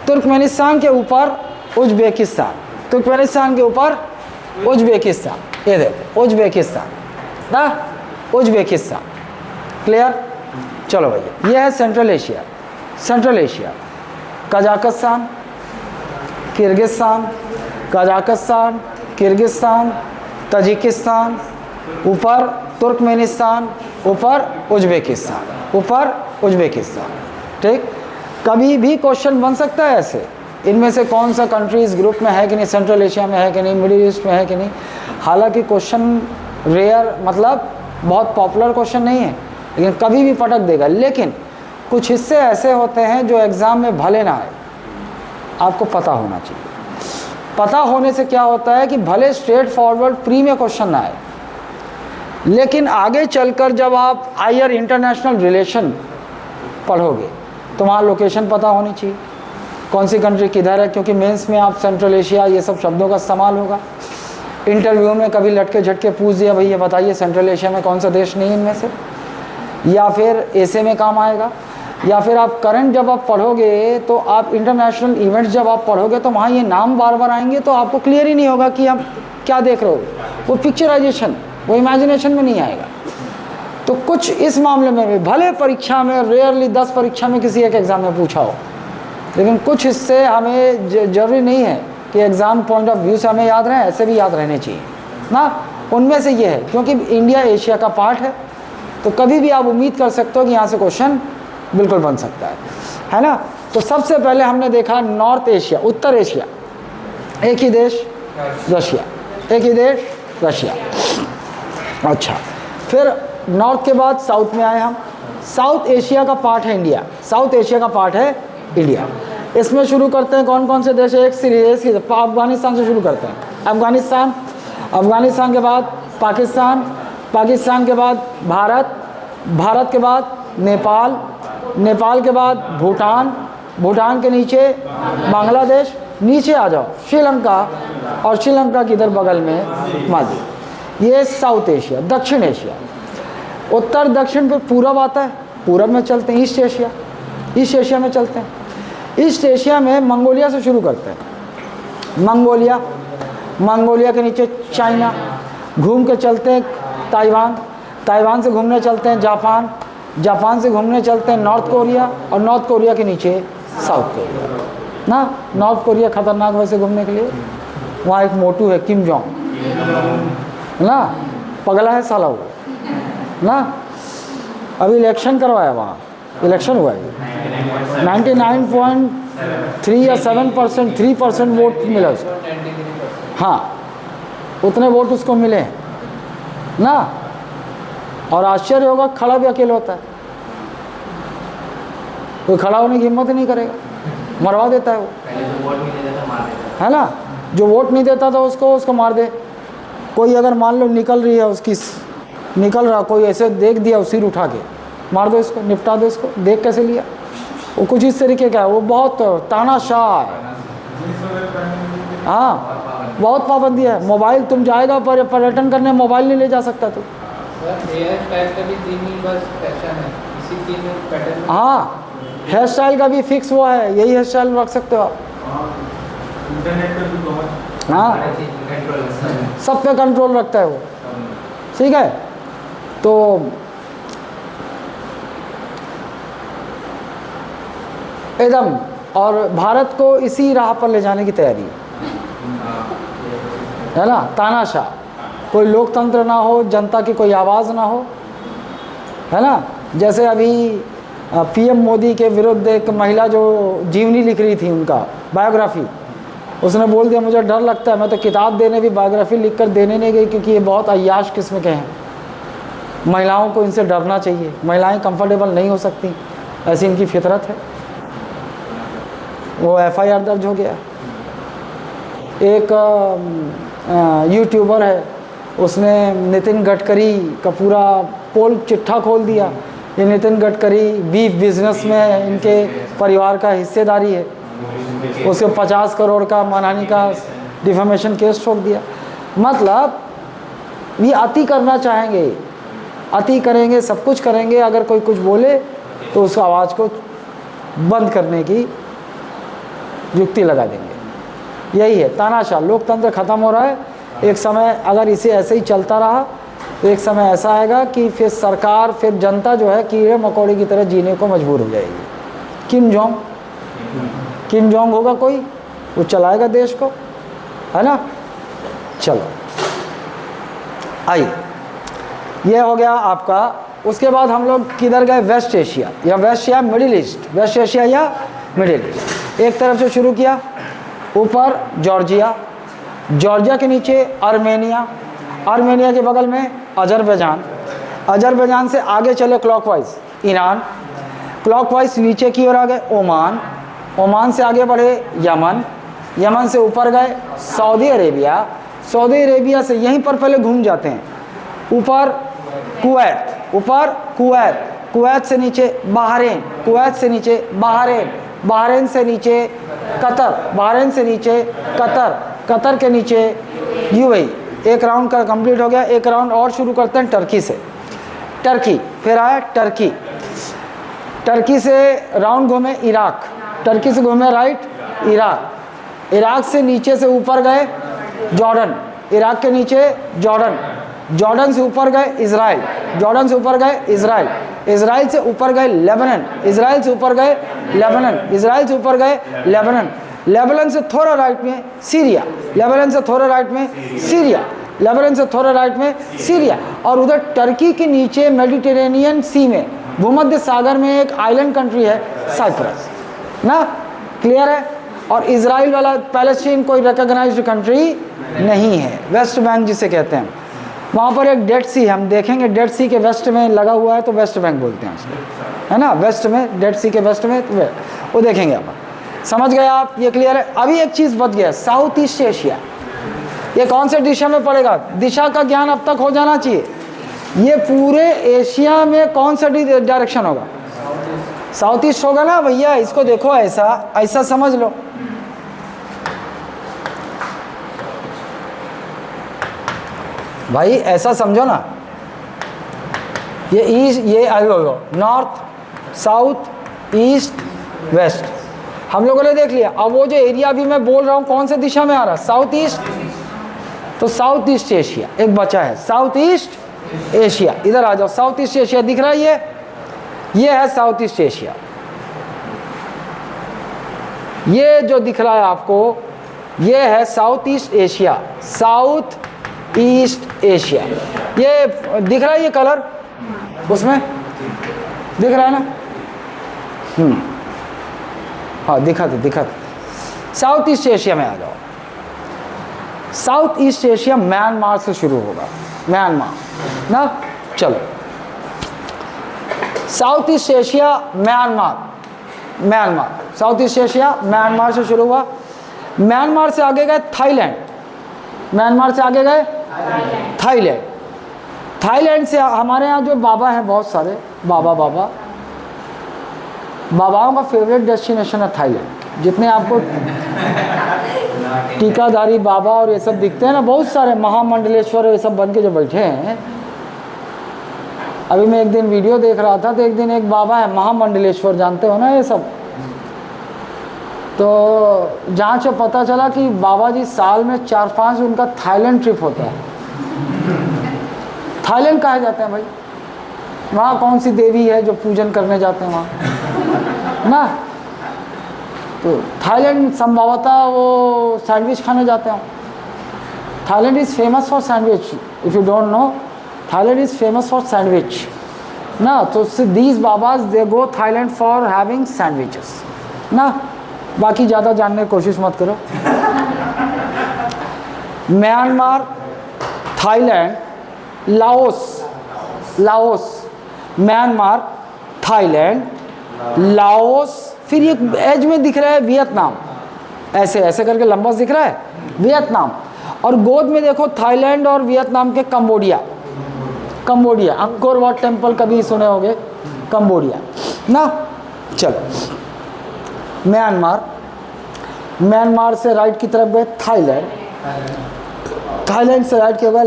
Speaker 1: तुर्कमेनिस्तान के ऊपर उज्बेकिस्तान, तुर्कमेनिस्तान के ऊपर उज्बेकिस्तान, ये देखो उज्बेकिस्तान ना, उज्बेकिस्तान। क्लियर, चलो भैया ये है Central Asia, Central Asia. Kazakhstan, Kyrgyzstan, Kazakhstan, Kyrgyzstan, Tajikistan, ऊपर तुर्कमेनिस्तान, ऊपर उज्बेकिस्तान, ऊपर उज्बेकिस्तान। ठीक, कभी भी क्वेश्चन बन सकता है ऐसे, इनमें से कौन सा कंट्री इस ग्रुप में है कि नहीं, सेंट्रल एशिया में है कि नहीं, मिडिल ईस्ट में है कि नहीं। हालांकि क्वेश्चन रेयर, मतलब बहुत पॉपुलर क्वेश्चन नहीं है, लेकिन कभी भी पटक देगा। लेकिन कुछ हिस्से ऐसे होते हैं जो एग्ज़ाम में भले ना आए, आपको पता होना चाहिए। पता होने से क्या होता है कि भले स्ट्रेट फॉरवर्ड प्री में क्वेश्चन ना आए, लेकिन आगे चलकर जब आप हायर इंटरनेशनल रिलेशन पढ़ोगे तो वहाँ लोकेशन पता होनी चाहिए, कौन सी कंट्री किधर है, क्योंकि मेंस में आप सेंट्रल एशिया ये सब शब्दों का इस्तेमाल होगा। इंटरव्यू में कभी लटके झटके पूछ दिया, भैया बताइए सेंट्रल एशिया में कौन सा देश नहीं है इनमें से, या फिर ऐसे में काम आएगा। या फिर आप करंट जब आप पढ़ोगे तो आप इंटरनेशनल इवेंट्स जब आप पढ़ोगे तो वहाँ ये नाम बार बार आएंगे, तो आपको क्लियर ही नहीं होगा कि आप क्या देख रहे हो, वो पिक्चराइजेशन, वो इमेजिनेशन में नहीं आएगा। तो कुछ इस मामले में भी भले परीक्षा में रेयरली 10 परीक्षा में किसी एक एग्ज़ाम में पूछा हो, लेकिन कुछ हिस्से हमें ज़रूरी नहीं है कि एग्ज़ाम पॉइंट ऑफ व्यू से हमें याद रहे, ऐसे भी याद रहने चाहिए ना। उनमें से ये है, क्योंकि इंडिया एशिया का पार्ट है, तो कभी भी आप उम्मीद कर सकते हो कि यहाँ से क्वेश्चन बिल्कुल बन सकता है ना। तो सबसे पहले हमने देखा नॉर्थ एशिया, उत्तर एशिया, एक ही देश रशिया, एक ही देश रशिया। अच्छा, फिर नॉर्थ के बाद साउथ में आए हम। साउथ एशिया का पार्ट है इंडिया, साउथ एशिया का पार्ट है इंडिया। इसमें शुरू करते हैं कौन कौन से देश, एक सीरीज अफगानिस्तान से शुरू करते हैं। अफगानिस्तान, अफगानिस्तान के बाद पाकिस्तान, पाकिस्तान के बाद भारत, भारत के बाद नेपाल, नेपाल के बाद भूटान, भूटान के नीचे बांग्लादेश, नीचे आ जाओ श्रीलंका, और श्रीलंका की इधर बगल में मालदीव। ये साउथ एशिया, दक्षिण एशिया। उत्तर दक्षिण पे पूरब आता है, पूरब में चलते हैं ईस्ट एशिया, ईस्ट एशिया में चलते हैं। ईस्ट एशिया में मंगोलिया से शुरू करते हैं, मंगोलिया, मंगोलिया के नीचे चाइना, घूम के चलते हैं ताइवान, ताइवान से घूमने चलते हैं जापान, जापान से घूमने चलते हैं नॉर्थ कोरिया, और नॉर्थ कोरिया के नीचे साउथ कोरिया ना। नॉर्थ कोरिया खतरनाक वैसे घूमने के लिए, वहाँ एक मोटू है किम जोंग ना, पगला है साला वो ना। अभी इलेक्शन करवाया वहाँ, इलेक्शन हुआ है, 99.3 या 7%, 3% वोट मिला उसको, हाँ उतने वोट उसको मिले ना। और आश्चर्य होगा, खड़ा भी अकेले होता है, कोई खड़ा होने की हिम्मत ही नहीं करेगा, मरवा देता है वो, है ना। जो वोट नहीं देता था उसको मार दे। कोई अगर मान लो निकल रही है उसकी, निकल रहा, कोई ऐसे देख दिया सिर उठा के, मार दो इसको, निपटा दो इसको। देख कैसे लिया, वो कुछ इस तरीके का है, वो बहुत तानाशाह है, हाँ बहुत पाबंदी है। मोबाइल, तुम जाएगा पर पर्यटन करने, मोबाइल नहीं ले जा सकता तू। हाँ, हेयर स्टाइल का भी फिक्स हुआ है, यही हेयर स्टाइल रख सकते हो आप, हाँ सब पे कंट्रोल रखता है वो, ठीक है। तो एकदम, और भारत को इसी राह पर ले जाने की तैयारी है ना। तानाशाह, कोई लोकतंत्र ना हो, जनता की कोई आवाज़ ना हो, है ना। जैसे अभी पीएम मोदी के विरुद्ध एक महिला जो जीवनी लिख रही थी, उनका बायोग्राफी, उसने बोल दिया मुझे डर लगता है, मैं तो किताब देने भी बायोग्राफी लिख कर देने नहीं गई, क्योंकि ये बहुत अय्याश किस्म के हैं, महिलाओं को इनसे डरना चाहिए, महिलाएं कंफर्टेबल नहीं हो सकती, ऐसी इनकी फितरत है। वो एफआईआर दर्ज हो गया। एक यूट्यूबर है, उसने नितिन गडकरी का पूरा पोल चिट्ठा खोल दिया। ये नितिन गडकरी बीफ बिजनेस में इनके परिवार का हिस्सेदारी है, उसको 50 करोड़ का मानहानि का डिफेमेशन केस ठोक दिया। मतलब ये अति करना चाहेंगे, अति करेंगे, सब कुछ करेंगे, अगर कोई कुछ बोले तो उस आवाज़ को बंद करने की युक्ति लगा देंगे। यही है तानाशाह, लोकतंत्र ख़त्म हो रहा है। एक समय अगर इसे ऐसे ही चलता रहा तो एक समय ऐसा आएगा कि फिर सरकार, फिर जनता जो है कीड़े मकोड़े की तरह जीने को मजबूर हो जाएगी। किम जोंग होगा कोई, वो चलाएगा देश को, है ना। चलो आइए, ये हो गया आपका। उसके बाद हम लोग किधर गए, वेस्ट एशिया या वेस्ट या मिडिल ईस्ट, वेस्ट एशिया या मिडिल ईस्ट। एक तरफ से शुरू किया, ऊपर जॉर्जिया, जॉर्जिया के नीचे आर्मेनिया, आर्मेनिया के बगल में अजरबैजान, अजरबैजान से आगे चले क्लॉकवाइज ईरान, क्लॉकवाइज नीचे की ओर आ गए ओमान, ओमान से आगे बढ़े यमन, यमन से ऊपर गए सऊदी अरेबिया, सऊदी अरेबिया से यहीं पर पहले घूम जाते हैं, ऊपर कुवैत, ऊपर कुवैत, कुवैत से नीचे बहरीन, कुवैत से नीचे बहरीन, बहरीन से नीचे कतर, बहरीन से नीचे कतर, कतर के नीचे यूएई। एक राउंड का कंप्लीट हो गया, एक राउंड और शुरू करते हैं टर्की से, टर्की, फिर आया टर्की, टर्की से राउंड घूमे इराक, टर्की से घूमे राइट इराक, इराक से नीचे से ऊपर गए जॉर्डन, इराक के नीचे जॉर्डन, जॉर्डन से ऊपर गए इजराइल, जॉर्डन से ऊपर गए इजराइल, इजराइल से ऊपर गए लेबनान, इजराइल से ऊपर गए लेबनान, इजराइल से ऊपर गए लेबनान, लेबनान से थोड़ा राइट में सीरिया, लेबनान से थोड़ा राइट में सीरिया, लेबनान से थोड़ा राइट में सीरिया, और उधर टर्की के नीचे मेडिटेरेनियन सी में, भूमध्य सागर में एक आइलैंड कंट्री है साइप्रस ना, क्लियर है। और इजराइल वाला पैलेस्टीन कोई रिकॉग्नाइज्ड कंट्री नहीं है, वेस्ट बैंक जिसे कहते हैं। वहाँ पर एक डेड सी हम देखेंगे, डेड सी के वेस्ट में लगा हुआ है तो वेस्ट बैंक बोलते हैं उसको, है ना, वेस्ट में, डेड सी के वेस्ट में, तो वो देखेंगे अपन, समझ गए आप, ये क्लियर है। अभी एक चीज़ बच गया, साउथ ईस्ट एशिया, ये कौन से दिशा में पड़ेगा, दिशा का ज्ञान अब तक हो जाना चाहिए। ये पूरे एशिया में कौन सा डायरेक्शन होगा, साउथ ईस्ट होगा ना भैया, इसको देखो ऐसा, ऐसा समझ लो। भाई ऐसा समझो ना, ये ईस्ट, ये नॉर्थ साउथ ईस्ट वेस्ट हम लोगों ने देख लिया। अब वो जो एरिया अभी मैं बोल रहा हूँ कौन से दिशा में आ रहा है, साउथ ईस्ट, तो साउथ ईस्ट एशिया एक बचा है, साउथ ईस्ट एशिया, इधर आ जाओ, साउथ ईस्ट एशिया दिख रहा है, ये है साउथ ईस्ट एशिया, ये जो दिख रहा है आपको, ये है south east Asia, south east Asia, ये दिख रहा है, ये कलर उसमें दिख रहा है ना, हाँ दिखा। साउथ ईस्ट एशिया में आ जाओ, साउथ ईस्ट एशिया म्यांमार से शुरू होगा, म्यांमार ना, चलो south east Asia Myanmar, Myanmar, south east Asia Myanmar से शुरू हुआ, म्यांमार से आगे गए थाईलैंड, म्यांमार से आगे गए थाईलैंड, थाईलैंड से हमारे यहाँ जो बाबा हैं बहुत सारे, बाबाओं का फेवरेट डेस्टिनेशन है थाईलैंड। जितने आपको टीकाधारी बाबा और ये सब दिखते हैं ना, बहुत सारे महामंडलेश्वर ये सब बन के जो बैठे हैं। अभी मैं एक दिन वीडियो देख रहा था, तो एक दिन एक बाबा है महामंडलेश्वर, जानते हो ना ये सब, तो जहाँ से पता चला कि बाबा जी साल में 4-5 उनका थाईलैंड ट्रिप होता है। थाईलैंड कहा जाता है भाई, वहाँ कौन सी देवी है जो पूजन करने जाते हैं वहाँ ना, तो थाईलैंड संभवतः वो सैंडविच खाने जाते हैं। Thailand is famous for sandwich, if you don't know, Thailand is famous for sandwich ना, तो these babas they go Thailand for having sandwiches ना, बाकी ज़्यादा जानने की कोशिश मत करो। Myanmar, Thailand, Laos, Myanmar, Thailand, Laos, फिर ये एज में दिख रहा है वियतनाम, ऐसे ऐसे करके लंबा दिख रहा है वियतनाम, और गोद में देखो थाईलैंड और वियतनाम के कंबोडिया, अंकोर वाट टेम्पल कभी सुने होंगे, कंबोडिया ना। चलो म्यांमार से राइट की तरफ गए थाईलैंड, थाईलैंड से राइट के गए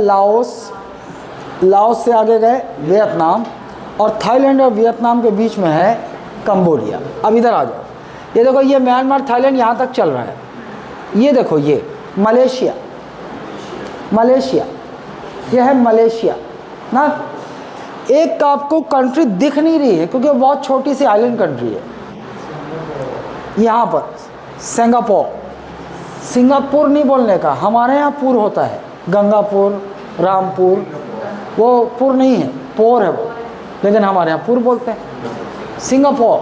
Speaker 1: लाओस से आगे गए वियतनाम, और थाईलैंड और वियतनाम के बीच में है कंबोडिया। अब इधर आ जाओ, ये देखो, ये म्यांमार थाईलैंड यहाँ तक चल रहा है, ये देखो, ये मलेशिया, ये है मलेशिया ना। एक आपको कंट्री दिख नहीं रही है क्योंकि वो बहुत छोटी सी आइलैंड कंट्री है, यहाँ पर सिंगापुर। सिंगापुर नहीं बोलने का, हमारे यहाँ पुर होता है, गंगापुर, रामपुर, वो पुर नहीं है, पोर है वो, लेकिन हमारे यहाँ पुर बोलते हैं। सिंगापुर,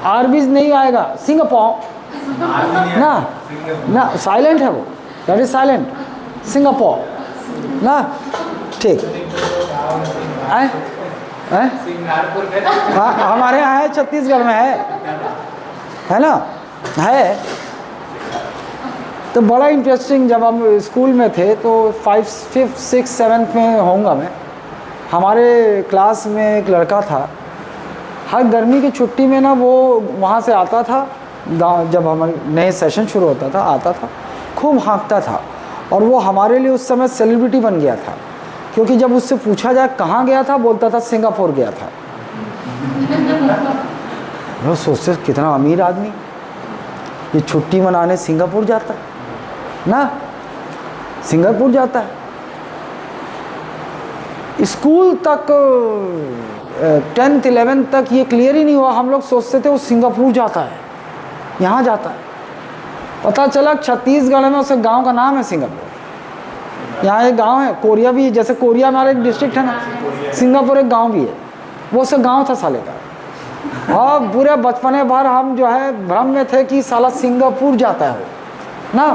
Speaker 1: आरबी नहीं आएगा, सिंगापुर ना, ना साइलेंट है वो, दैट इज साइलेंट, सिंगापुर ना, ठीक है। हाँ हमारे यहाँ है, छत्तीसगढ़ में है ना, है। तो बड़ा इंटरेस्टिंग, जब हम स्कूल में थे तो 5th 5th 6th 7th में होऊंगा मैं, हमारे क्लास में एक लड़का था, हर गर्मी की छुट्टी में ना वो वहाँ से आता था गाँव, जब हमारे नए सेशन शुरू होता था आता था, खूब हाँकता था, और वो हमारे लिए उस समय सेलिब्रिटी बन गया था, क्योंकि जब उससे पूछा जाए कहाँ गया था, बोलता था सिंगापुर गया था। वो सोचते कितना अमीर आदमी, ये छुट्टी मनाने सिंगापुर जाता है ना, सिंगापुर जाता है। स्कूल तक 10th 11th तक ये क्लियर ही नहीं हुआ, हम लोग सोचते थे वो सिंगापुर जाता है, यहाँ जाता है। पता चला छत्तीसगढ़ में उसे गांव का नाम है सिंगापुर। यहाँ एक गांव है, कोरिया भी, जैसे कोरिया हमारा एक डिस्ट्रिक्ट है ना, सिंगापुर एक गांव भी है, वो उसे गांव था साले का। और पूरे बचपने भर हम जो है भ्रम में थे कि साला सिंगापुर जाता है ना,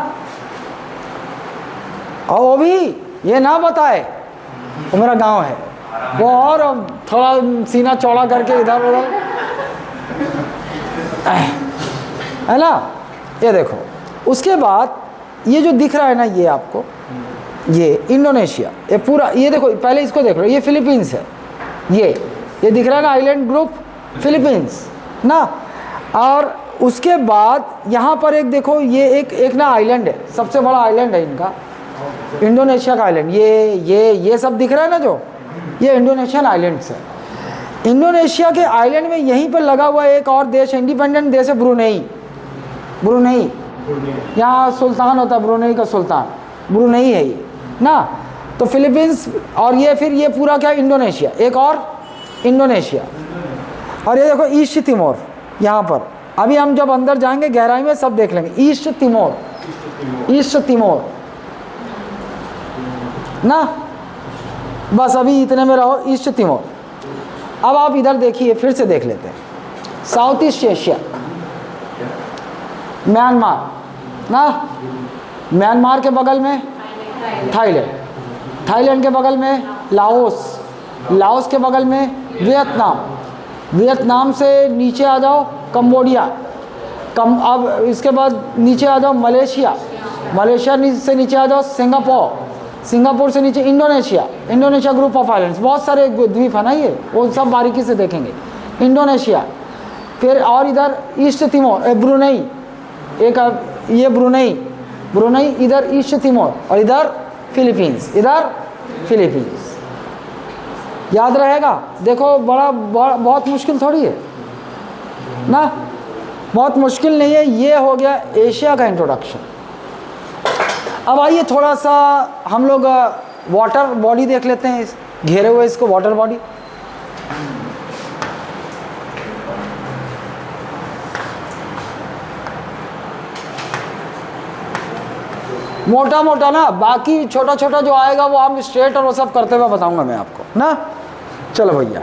Speaker 1: और वो भी ये ना बताए वो मेरा गांव है, वो और थोड़ा सीना चौड़ा करके इधर उधर है ना। ये देखो, उसके बाद ये जो दिख रहा है ना, ये आपको, ये इंडोनेशिया, ये पूरा, ये देखो पहले इसको देख लो, ये फिलीपींस है, ये दिख रहा है ना, आइलैंड ग्रुप फिलीपींस ना। और उसके बाद यहाँ पर एक देखो, ये एक ना आइलैंड है, सबसे बड़ा आइलैंड है इनका, इंडोनेशिया का आइलैंड। ये सब दिख रहा है ना, जो ये इंडोनेशियन आइलैंड्स है। इंडोनेशिया के आइलैंड में यहीं पर लगा हुआ एक और देश, इंडिपेंडेंट देश है, ब्रुनेई। यहाँ सुल्तान होता है, ब्रुनेई का सुल्तान, ब्रुनेई है ये ना। तो फिलीपींस, और ये फिर ये पूरा क्या, इंडोनेशिया, एक और इंडोनेशिया। और ये देखो ईस्ट तिमोर, यहाँ पर अभी हम जब अंदर जाएंगे गहराई में सब देख लेंगे। ईस्ट तिमोर ना, बस अभी इतने में रहो, ईस्ट तिमोर। अब आप इधर देखिए, फिर से देख लेते हैं, साउथ ईस्ट एशिया, म्यांमार ना, म्यांमार के बगल में थाईलैंड के बगल में लाओस के बगल में वियतनाम से नीचे आ जाओ कंबोडिया, अब इसके बाद नीचे आ जाओ मलेशिया से नीचे आ जाओ सिंगापुर से नीचे इंडोनेशिया ग्रुप ऑफ आइलैंड्स, बहुत सारे द्वीप है ना ये, वो सब बारीकी से देखेंगे। इंडोनेशिया, फिर और इधर ईस्ट तिमोर, ब्रुनेई, एक ये ब्रुनेई, इधर ईस्ट तिमोर, और इधर फिलीपींस, याद रहेगा। देखो बड़ा बहुत मुश्किल थोड़ी है ना, बहुत मुश्किल नहीं है। ये हो गया एशिया का इंट्रोडक्शन। अब आइए थोड़ा सा हम लोग वाटर बॉडी देख लेते हैं, इस घेरे हुए इसको वाटर बॉडी। मोटा मोटा ना, बाकी छोटा छोटा जो आएगा वो हम स्ट्रेट और वो सब करते हुए बताऊंगा मैं आपको ना। चलो भैया,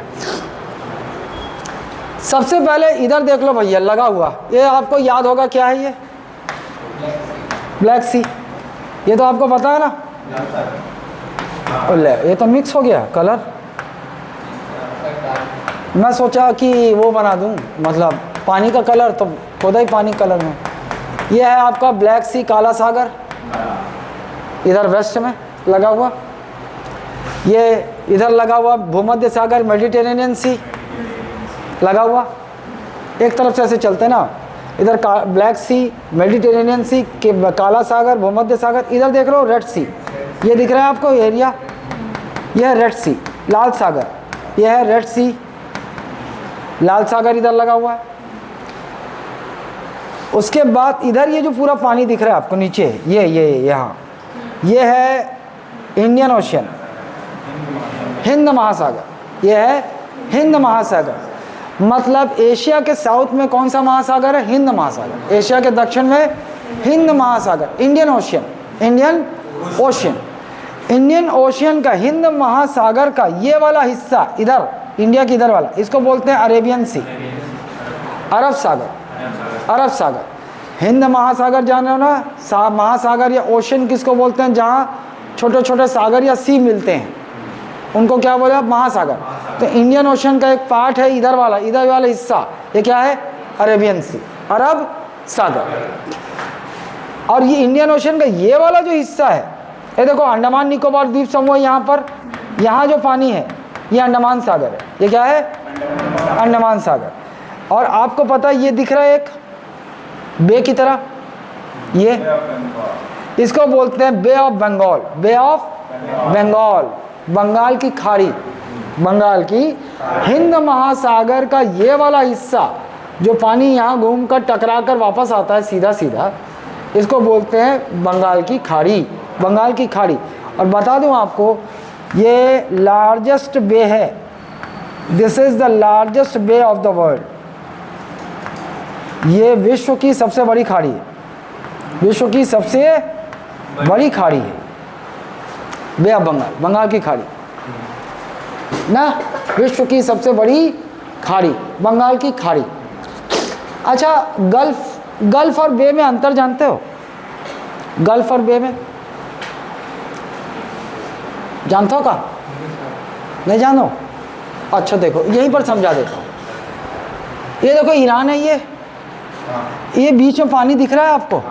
Speaker 1: सबसे पहले इधर देख लो भैया, लगा हुआ, ये आपको याद होगा क्या है, ये ब्लैक सी, ये तो आपको पता है ना। ले, ये तो मिक्स हो गया कलर, मैं सोचा कि वो बना दूं, मतलब पानी का कलर, तो खुदा ही पानी कलर में। ये है आपका ब्लैक सी, काला सागर, इधर वेस्ट में लगा हुआ। ये इधर लगा हुआ भूमध्य सागर, मेडिटेरेनियन सी लगा हुआ। एक तरफ से ऐसे चलते ना, इधर ब्लैक सी, मेडिटेरेनियन सी, के काला सागर, भूमध्य सागर। इधर देख रहे हो रेड सी, ये दिख रहा है आपको एरिया, यह है रेड सी, लाल सागर, यह है रेड सी, लाल सागर इधर लगा हुआ है। उसके बाद इधर ये जो पूरा पानी दिख रहा है आपको नीचे, ये यहाँ, ये है इंडियन ओशियन, हिंद महासागर, ये है हिंद महासागर। मतलब एशिया के साउथ में कौन सा महासागर है? हिंद महासागर। एशिया के दक्षिण में हिंद महासागर, Indian ocean, Indian ocean. Indian ocean का, हिंद महासागर का ये वाला हिस्सा इधर, इंडिया की इधर वाला, इसको बोलते हैं अरेबियन सी, अरब सागर, अरब सागर। हिंद महासागर जाने हो ना, महासागर या ओशियन किसको बोलते हैं? जहाँ छोटे छोटे सागर या सी मिलते हैं उनको क्या बोले आप? महासागर। तो इंडियन ओशियन का एक पार्ट है इधर वाला हिस्सा, ये क्या है? अरेबियन सी, अरब सागर। और ये इंडियन ओशियन का ये वाला जो हिस्सा है, ये देखो अंडमान निकोबार द्वीप समूह यहाँ पर, यहाँ जो पानी है ये अंडमान सागर है। ये क्या है? अंडमान सागर। और आपको पता है ये दिख रहा है एक बे की तरह, ये इसको बोलते हैं Bay of Bengal, Bay of Bengal, Bengal की खाड़ी, बंगाल की। हिंद महासागर का ये वाला हिस्सा जो पानी यहाँ घूमकर टकरा कर वापस आता है सीधा सीधा, इसको बोलते हैं बंगाल की खाड़ी, बंगाल की खाड़ी। और बता दूं आपको, ये लार्जेस्ट बे है, this is the largest bay of the world. ये विश्व की सबसे बड़ी खाड़ी है, विश्व की सबसे बड़ी खाड़ी है बे ऑफ बंगाल, बंगाल की खाड़ी ना, विश्व की सबसे बड़ी खाड़ी, बंगाल की खाड़ी। अच्छा, गल्फ और बे में अंतर जानते हो? गल्फ और बे में जानते हो का? नहीं जानो? अच्छा देखो, यहीं पर समझा देता हूँ। ये देखो ईरान है, ये बीच में पानी दिख रहा है आपको,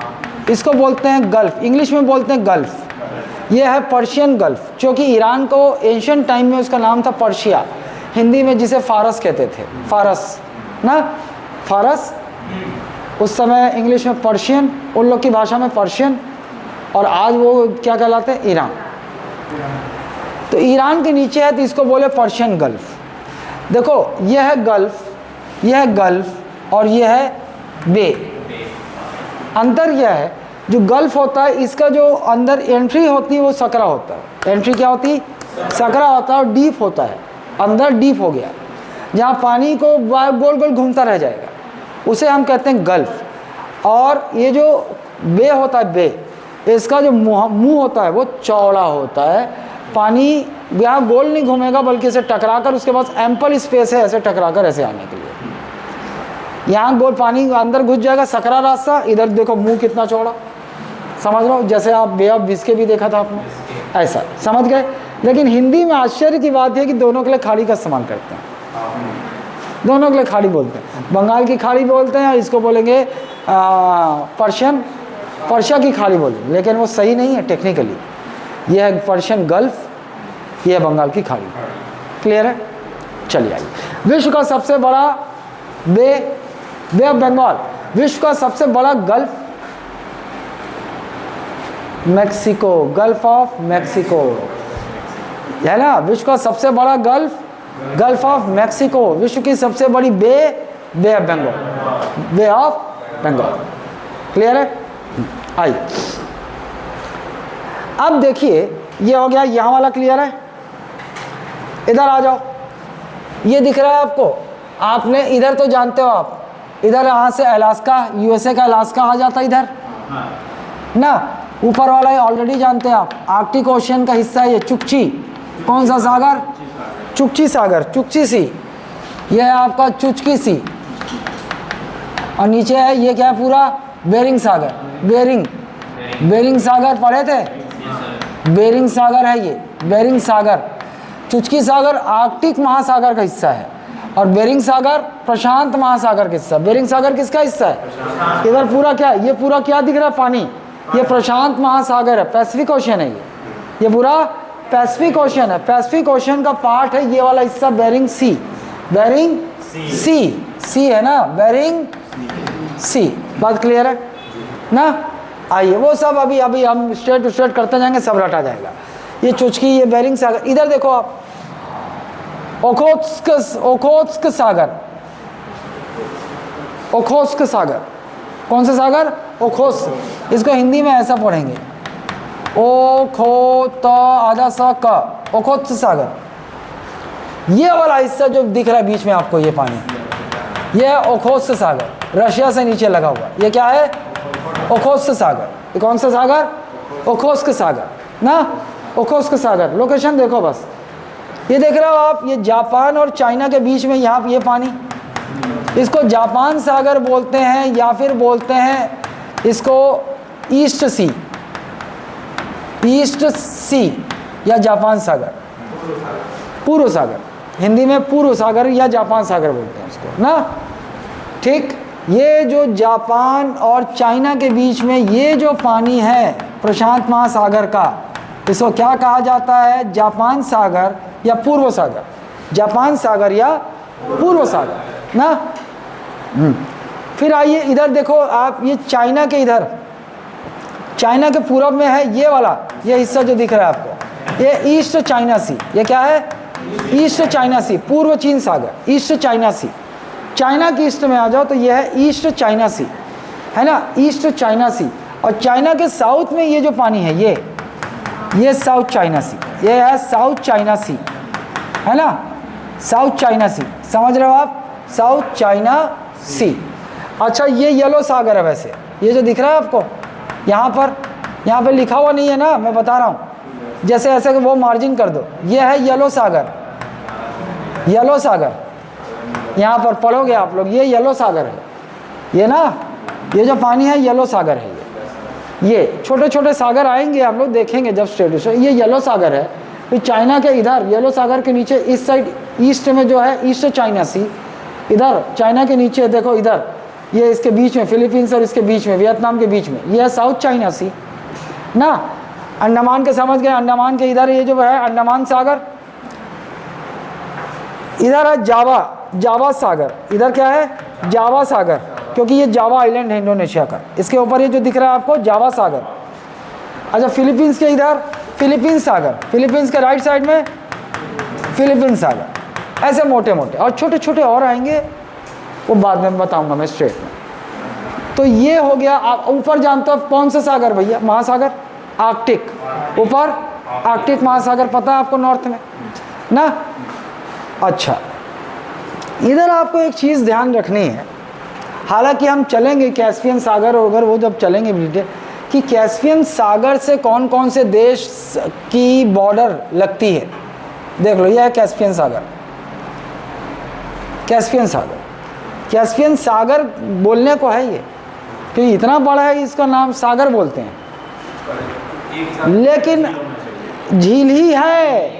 Speaker 1: इसको बोलते हैं गल्फ, इंग्लिश में बोलते हैं गल्फ। ये है पर्शियन गल्फ, क्योंकि ईरान को एंशियंट टाइम में उसका नाम था पर्शिया, हिंदी में जिसे फारस कहते थे, फारस ना, फारस। उस समय इंग्लिश में पर्शियन, उन लोग की भाषा में पर्शियन, और आज वो क्या कहलाते हैं? ईरान। तो ईरान के नीचे है तो इसको बोले पर्शियन गल्फ। देखो ये है गल्फ, ये है गल्फ और ये है बे। अंतर यह है, जो गल्फ होता है इसका जो अंदर एंट्री होती है वो सकरा होता है, एंट्री क्या होती है? सकरा होता है, और डीप होता है, अंदर डीप हो गया, जहाँ पानी को गोल गोल घूमता रह जाएगा, उसे हम कहते हैं गल्फ। और ये जो बे होता है, बे, इसका जो मुंह होता है वो चौड़ा होता है, पानी यहाँ गोल नहीं घूमेगा बल्कि इसे टकराकर, उसके पास एम्पल स्पेस है ऐसे टकराकर ऐसे आने के लिए। यहाँ गोल पानी अंदर घुस जाएगा, सकरा रास्ता, इधर देखो मुंह कितना चौड़ा, समझ रहे हो? जैसे आप बे ऑफ बिस्के भी देखा था आपने, ऐसा समझ गए। लेकिन हिंदी में आश्चर्य की बात है कि दोनों के लिए खाड़ी का इस्तेमाल करते हैं, दोनों के लिए खाड़ी बोलते हैं। बंगाल की खाड़ी बोलते हैं और इसको बोलेंगे पर्शिया की खाड़ी बोलेंगे, लेकिन वो सही नहीं है टेक्निकली। यह है पर्शियन गल्फ, यह है बंगाल की खाड़ी। क्लियर है? चलिए आइए, विश्व का सबसे बड़ा बे ऑफ बंगाल, विश्व का सबसे बड़ा gulf Mexico, gulf of Mexico है ना, विश्व का सबसे बड़ा गल्फ, गल्फ ऑफ मैक्सिको। विश्व की सबसे बड़ी Bay of Bengal, Bay of Bengal. Clear है? आइए अब देखिए, ये हो गया यहाँ वाला, क्लियर है? इधर आ जाओ, ये दिख रहा है आपको, आपने इधर तो जानते हो आप, इधर यहाँ से अलास्का, यूएसए का अलास्का आ जाता है इधर ना, ऊपर वाला ऑलरेडी जानते हैं आप, आर्कटिक ओशियन का हिस्सा है ये, चुकची, कौन सा सागर? चुकची सागर, चुकची सी, ये है आपका चुचकी सी। और नीचे है ये क्या है? पूरा बेरिंग सागर, बेरिंग सागर पढ़े थे? बेरिंग सागर है ये, बेरिंग सागर। चुचकी सागर आर्कटिक महासागर का हिस्सा है, और बेरिंग सागर प्रशांत महासागर का हिस्सा। बेरिंग सागर किसका हिस्सा है? इधर पूरा क्या, ये पूरा क्या दिख रहा है? पानी, ये प्रशांत महासागर है, पैसिफिक ओशियन है ये पूरा पैसिफिक ओशियन है। पैसिफिक ओशियन का पार्ट है ये वाला हिस्सा, बेरिंग सी, बेरिंग सी है ना, बेरिंग सी। बात क्लियर है ना? आइए, वो सब अभी हम स्ट्रेट टू स्ट्रेट करते जाएंगे, सब रटा जाएगा। ये चुचकी, ये बेरिंग सागर। इधर देखो आप, ओखोत्स्क सागर, ओखोत्स्क सागर, कौन सा सागर? ओखोत्स्क। इसको हिंदी में ऐसा पढ़ेंगे, ओखोत्स्क सागर। ये वाला हिस्सा जो दिख रहा है बीच में आपको, ये पानी, ये है ओखोत्स्क सागर, रशिया से नीचे लगा हुआ। ये क्या है? ओखोत्स्क सागर। ये कौन सा सागर? ओखोत्स्क सागर ना, ओखोत्स्क सागर। लोकेशन देखो बस, ये देख रहे हो आप, ये जापान और चाइना के बीच में यहाँ ये पानी, इसको जापान सागर बोलते हैं, या फिर बोलते हैं इसको ईस्ट सी, ईस्ट सी या जापान सागर, पूर्व सागर। हिंदी में पूर्व सागर या जापान सागर बोलते हैं उसको ना। ठीक, ये जो जापान और चाइना के बीच में ये जो पानी है प्रशांत महासागर का, इसको क्या कहा जाता है? जापान सागर या पूर्व सागर, जापान सागर या पूर्व सागर ना। फिर आइए इधर देखो आप, ये चाइना के इधर, चाइना के पूरब में है ये वाला, ये हिस्सा जो दिख रहा है आपको, ये ईस्ट चाइना सी। ये क्या है? ईस्ट चाइना सी, पूर्व चीन सागर, ईस्ट चाइना सी। चाइना की ईस्ट में आ जाओ तो ये है ईस्ट चाइना सी, है ना, ईस्ट चाइना सी। और चाइना के साउथ में ये जो पानी है ये साउथ चाइना सी, ये है साउथ चाइना सी, है ना, साउथ चाइना सी। समझ रहे हो आप? साउथ चाइना सी। अच्छा, ये येलो सागर है। वैसे ये जो दिख रहा है आपको यहाँ पर लिखा हुआ नहीं है ना, मैं बता रहा हूँ, जैसे ऐसे वो मार्जिन कर दो। ये है येलो सागर, येलो सागर, यहाँ पर पढ़ोगे आप लोग, ये येलो सागर है। ये ना, ये जो पानी है येलो सागर है। ये छोटे छोटे सागर आएंगे, आप लोग देखेंगे जब स्टेटस। ये येलो सागर है। फिर चाइना के इधर येलो सागर के नीचे इस साइड ईस्ट में जो है ईस्ट चाइना सी, इधर चाइना के नीचे देखो, इधर ये इसके बीच में फिलीपींस और इसके बीच में वियतनाम के बीच में ये है साउथ चाइना सी ना। अंडमान के समझ गए, अंडमान के इधर ये जो है अंडमान सागर, इधर है जावा सागर। इधर क्या है? जावा सागर, क्योंकि ये जावा आइलैंड है इंडोनेशिया का। इसके ऊपर ये जो दिख रहा है आपको जावा सागर। अच्छा, फिलीपींस के इधर फिलीपींस सागर, फिलीपींस के राइट साइड में फिलीपींस सागर। ऐसे मोटे मोटे और छोटे छोटे और आएंगे, वो बाद में बताऊंगा मैं स्ट्रेट में। तो ये हो गया। आप ऊपर जानते हो कौन सा सागर भैया? महासागर आर्कटिक। ऊपर आर्कटिक महासागर, पता है आपको, नॉर्थ में ना। अच्छा, इधर आपको एक चीज़ ध्यान रखनी है, हालांकि हम चलेंगे कैस्पियन सागर वगैरह वो जब चलेंगे डिटेल, कि कैस्पियन सागर से कौन कौन से देश की बॉर्डर लगती है। देख लो, यह है कैस्पियन सागर। कैस्पियन सागर, कैस्पियन सागर बोलने को है ये, क्योंकि इतना बड़ा है इसका नाम सागर बोलते हैं, लेकिन झील ही है।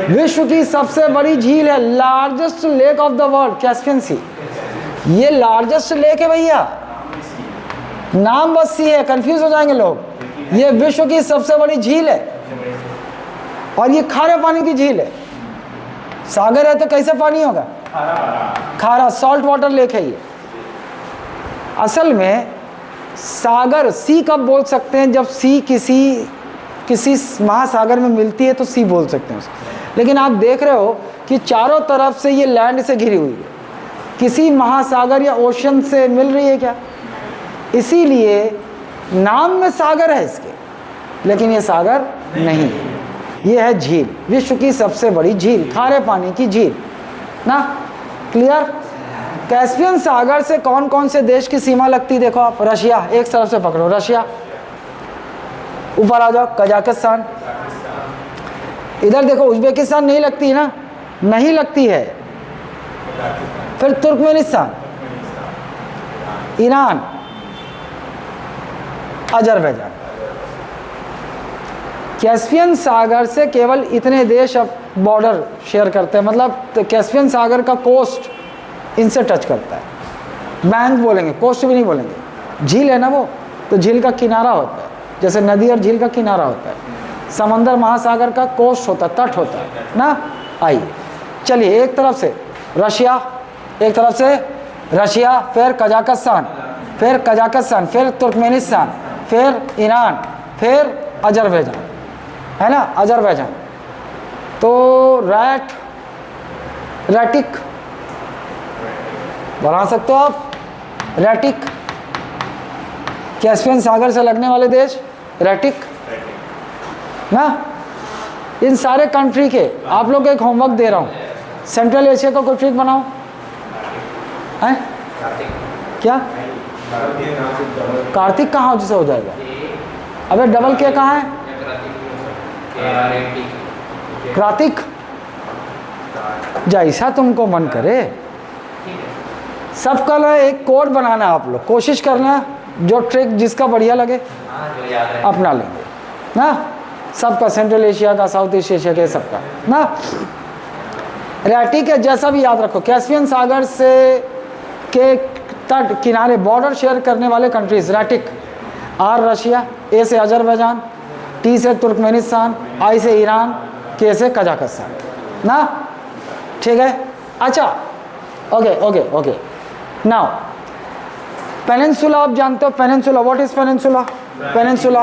Speaker 1: विश्व की सबसे बड़ी झील है, largest lake of the world, Caspian Sea. ये लार्जेस्ट लेक है भैया, नाम बस सी है, कंफ्यूज हो जाएंगे लोग। ये विश्व की सबसे बड़ी झील है और ये खारे पानी की झील है। सागर है तो कैसे पानी होगा? खारा, सॉल्ट वाटर लेक है ये। असल में सागर सी कब बोल सकते हैं? जब सी किसी महासागर में मिलती है तो सी बोल सकते हैं उसको। लेकिन आप देख रहे हो कि चारों तरफ से ये लैंड से घिरी हुई है, किसी महासागर या ओशन से मिल रही है क्या? इसीलिए नाम में सागर है इसके, लेकिन ये सागर नहीं है, ये है झील, विश्व की सबसे बड़ी झील, खारे पानी की झील ना। क्लियर? कैस्पियन सागर से कौन कौन से देश की सीमा लगती? देखो आप, रशिया, एक तरफ से पकड़ो, रशिया। ऊपर आ जाओ, कजाकिस्तान। इधर देखो, उज्बेकिस्तान नहीं लगती है ना, नहीं लगती है। फिर तुर्कमेनिस्तान, ईरान, अजरबैजान। कैस्पियन सागर से केवल इतने देश अब बॉर्डर शेयर करते हैं, मतलब तो कैस्पियन सागर का कोस्ट इनसे टच करता है। बैंक बोलेंगे, कोस्ट भी नहीं बोलेंगे। झील है ना वो, तो झील का किनारा होता है, जैसे नदी और झील का किनारा होता है। समंदर महासागर का कोस्ट होता है, तट होता है ना। आइए चलिए, एक तरफ से रशिया, एक तरफ से रशिया, फिर कजाकिस्तान, फिर कजाकिस्तान, फिर तुर्कमेनिस्तान, फिर ईरान, फिर अजरबैजान, है ना, अजरबैजान। तो रैटिक बना सकते हो आप, रैटिक, कैस्पियन सागर से लगने वाले देश, रैटिक ना। इन सारे कंट्री के आप लोग एक होमवर्क दे रहा हूँ, सेंट्रल एशिया का कोई ट्रिक बनाओ, हैं? क्या कार्तिक कहाँ से हो जाएगा? अबे डबल के कहाँ है? कार्तिक जैसा तुमको मन करे। सब कल एक कोड बनाना, आप लोग कोशिश करना, जो ट्रिक जिसका बढ़िया लगे अपना लेंगे ना। सबका, सेंट्रल एशिया का, साउथ ईस्ट एशिया के, सबका ना। रैटिक है, जैसा भी याद रखो, कैस्पियन सागर से के तट किनारे बॉर्डर शेयर करने वाले कंट्रीज रैटिक। आर रशिया, ए से अजरबैजान, टी से तुर्कमेनिस्तान, आई से ईरान, के से कजाकिस्तान ना। ठीक है, अच्छा okay okay okay. Now peninsula आप जानते हो, peninsula, what is peninsula? Peninsula,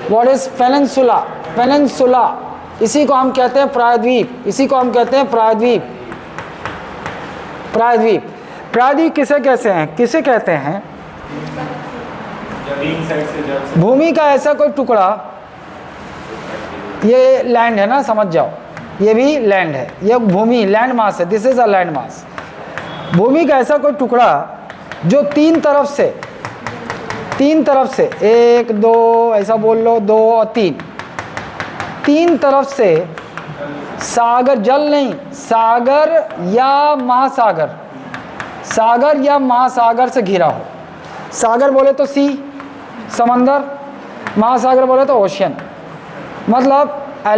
Speaker 1: what is peninsula? Peninsula इसी को हम कहते हैं प्रायद्वीप, इसी को हम कहते हैं प्रायद्वीप। प्रायद्वीप, प्रायद्वीप किसे कहते हैं? किसे कहते हैं? भूमि का ऐसा कोई टुकड़ा, ये लैंड है ना, समझ जाओ, ये भी लैंड है, ये भूमि लैंड मास है, this is a land mass. भूमि का ऐसा कोई टुकड़ा जो तीन तरफ से, एक दो ऐसा बोल लो, दो और तीन तरफ से सागर, जल नहीं, सागर या महासागर, सागर या महासागर से घिरा हो। सागर बोले तो सी, समंदर, महासागर बोले तो ओशियन। मतलब a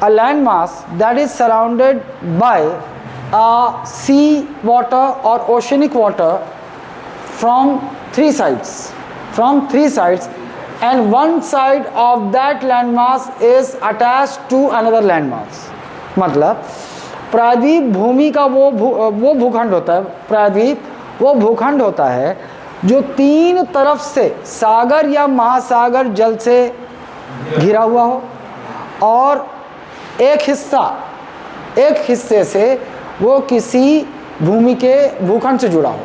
Speaker 1: landmass that is surrounded by sea water or oceanic water from three sides, and one side of that landmass is attached to another landmass। मतलब प्रायद्वीप भूमि का वो भूखंड होता है, प्रायद्वीप वो भूखंड होता है जो तीन तरफ से सागर या महासागर जल से घिरा हुआ हो, और एक हिस्से से वो किसी भूमि के भूखंड से जुड़ा हो।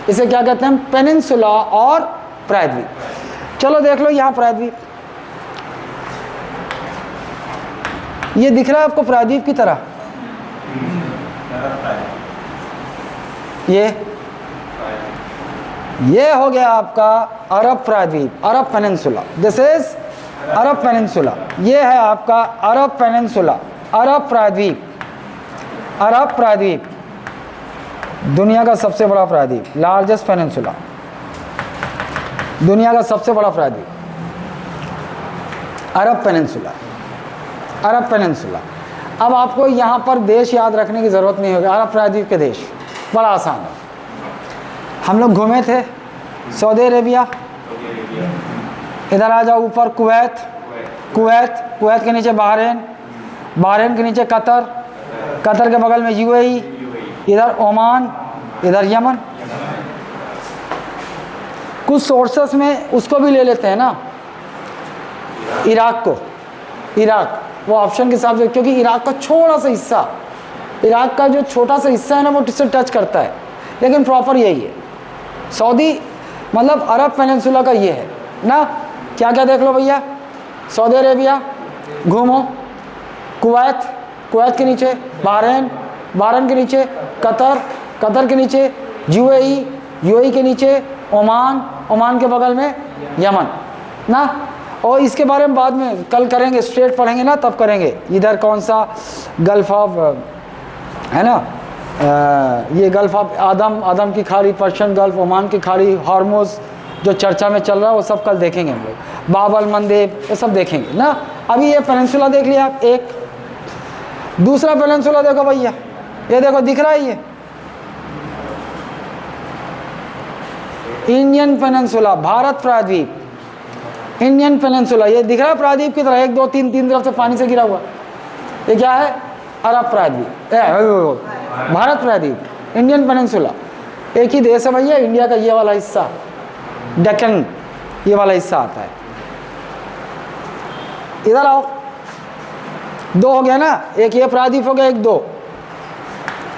Speaker 1: इसे क्या कहते हैं? पेनिनसुला और प्रायद्वीप। चलो देख लो यहाँ प्रायद्वीप, ये दिख रहा है आपको प्रायद्वीप की तरह? ये हो गया आपका अरब प्रायद्वीप, Arab peninsula. This is Arab peninsula. ये है आपका अरब पेनिनसुला, अरब प्रायद्वीप। अरब प्रायद्वीप दुनिया का सबसे बड़ा प्रायद्वीप, लार्जेस्ट पेनिनसुला, दुनिया का सबसे बड़ा प्रायद्वीप अरब पेनिनसुला, अरब पेनिनसुला। अब आपको यहाँ पर देश याद रखने की ज़रूरत नहीं होगी, अरब प्रायद्वीप के देश बड़ा आसान है। हम लोग घूमे थे सऊदी अरेबिया, इधर आ जाओ ऊपर कुवैत, कुवैत के नीचे बहरीन के नीचे कतर के बगल में यूएई, इधर ओमान, इधर यमन। कुछ सोर्सेस में उसको भी ले लेते हैं ना, इराक वो ऑप्शन के हिसाब से, क्योंकि इराक का छोटा सा हिस्सा, इराक का जो छोटा सा हिस्सा है ना, वो इससे टच करता है, लेकिन प्रॉपर यही है। सऊदी मतलब अरब पेनिनसुला का ये है ना। क्या क्या देख लो भैया, सऊदी अरेबिया घूमो, कुवैत के नीचे बहरीन के नीचे कतर के नीचे यूएई के नीचे ओमान के बगल में यमन ना। और इसके बारे में बाद में कल करेंगे, स्ट्रेट पढ़ेंगे ना तब करेंगे। इधर कौन सा गल्फ ऑफ है ना, ये गल्फ ऑफ आदम की खाड़ी, पर्शियन गल्फ, ओमान की खाड़ी, हार्मोज जो चर्चा में चल रहा है वो सब कल देखेंगे हम लोग। बाब अल मंदेब ये सब देखेंगे ना। अभी ये पेनिनसुला देख लिया आप, एक दूसरा पेनिनसुला देखो भैया, ये देखो दिख रहा है, ये इंडियन पेनिनसुला, भारत प्रायद्वीप, इंडियन पेनिनसुला, ये दिख रहा है प्रायद्वीप की तरह, एक दो तीन तरफ से पानी से घिरा हुआ। ये क्या है? अरब प्रायद्वीप, भारत प्रायद्वीप, इंडियन पेनिनसुला। एक ही देश है भैया, इंडिया का ये वाला हिस्सा, डेक्कन ये वाला हिस्सा आता है। इधर आओ, दो हो गया ना, एक ये प्रायद्वीप हो गया, एक दो।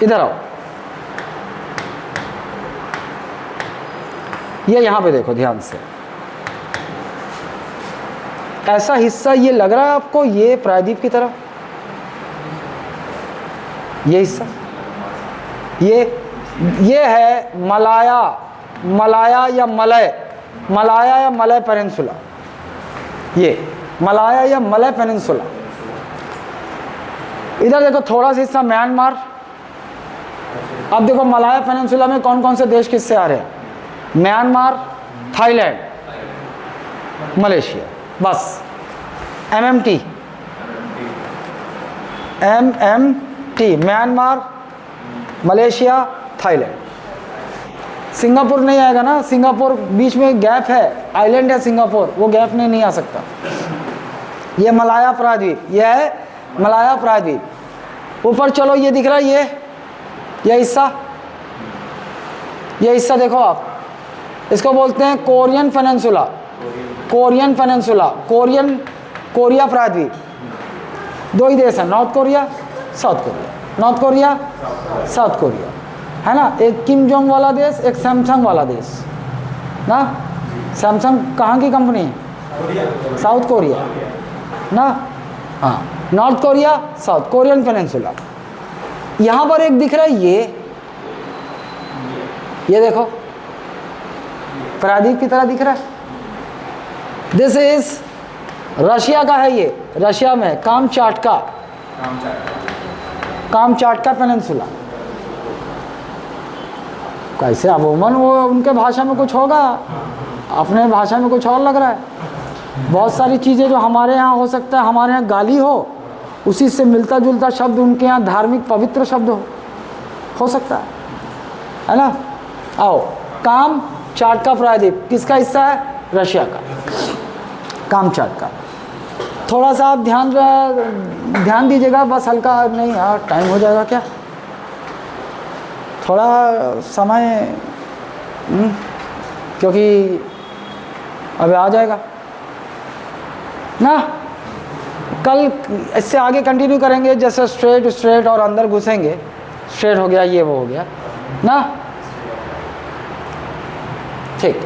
Speaker 1: इधर आओ, ये यहां पे देखो ध्यान से, ऐसा हिस्सा ये लग रहा है आपको, ये प्रायद्वीप की तरफ, ये हिस्सा, ये ये है मलाया, मलाया या मलय, मलाया या मलय पेनिनसुला, ये मलाया या मलय पेनिनसुला। इधर देखो थोड़ा सा हिस्सा म्यांमार। अब देखो मलाया पेनिनसुला में कौन कौन से देश किससे आ रहे हैं? म्यांमार, थाईलैंड, मलेशिया, बस। MMT, MMT, Myanmar, Malaysia, Thailand. Singapore नहीं आएगा ना, सिंगापुर बीच में गैप है, आइलैंड है सिंगापुर, वो गैप में नहीं आ सकता। ये मलाया प्रायद्वीप, ये है मलाया प्रायद्वीप। ऊपर चलो, ये दिख रहा है, ये हिस्सा, ये हिस्सा देखो आप, इसको बोलते हैं Korean peninsula, Korean peninsula, Korea प्रायद्वीप। दो ही देश हैं, north Korea, south Korea, north Korea, south Korea, है ना। एक किम जोंग वाला देश, एक सैमसंग वाला देश ना। सैमसंग कहाँ की कंपनी है? साउथ कोरिया ना, हाँ। North Korea, south Korean peninsula. यहाँ पर एक दिख रहा है, ये देखो प्रायद्वीप की तरह दिख रहा है। दिस इज रशिया का है, ये रशिया में कामचाटका पेनिनसुला। कैसे अमूमन वो उनके भाषा में कुछ होगा, अपने भाषा में कुछ और लग रहा है। बहुत सारी चीज़ें जो हमारे यहाँ हो सकता है, हमारे यहाँ गाली हो, उसी से मिलता जुलता शब्द उनके यहाँ धार्मिक पवित्र शब्द हो सकता है ना। आओ, कामचाटका प्रायद्वीप किसका हिस्सा है? रशिया का कामचाटका। थोड़ा सा आप ध्यान दीजिएगा, बस हल्का, नहीं यार टाइम हो जाएगा क्या, थोड़ा समय, क्योंकि अब आ जाएगा ना। कल इससे आगे कंटिन्यू करेंगे, जैसे स्ट्रेट और अंदर घुसेंगे, स्ट्रेट हो गया, ये वो हो गया ना, ठीक।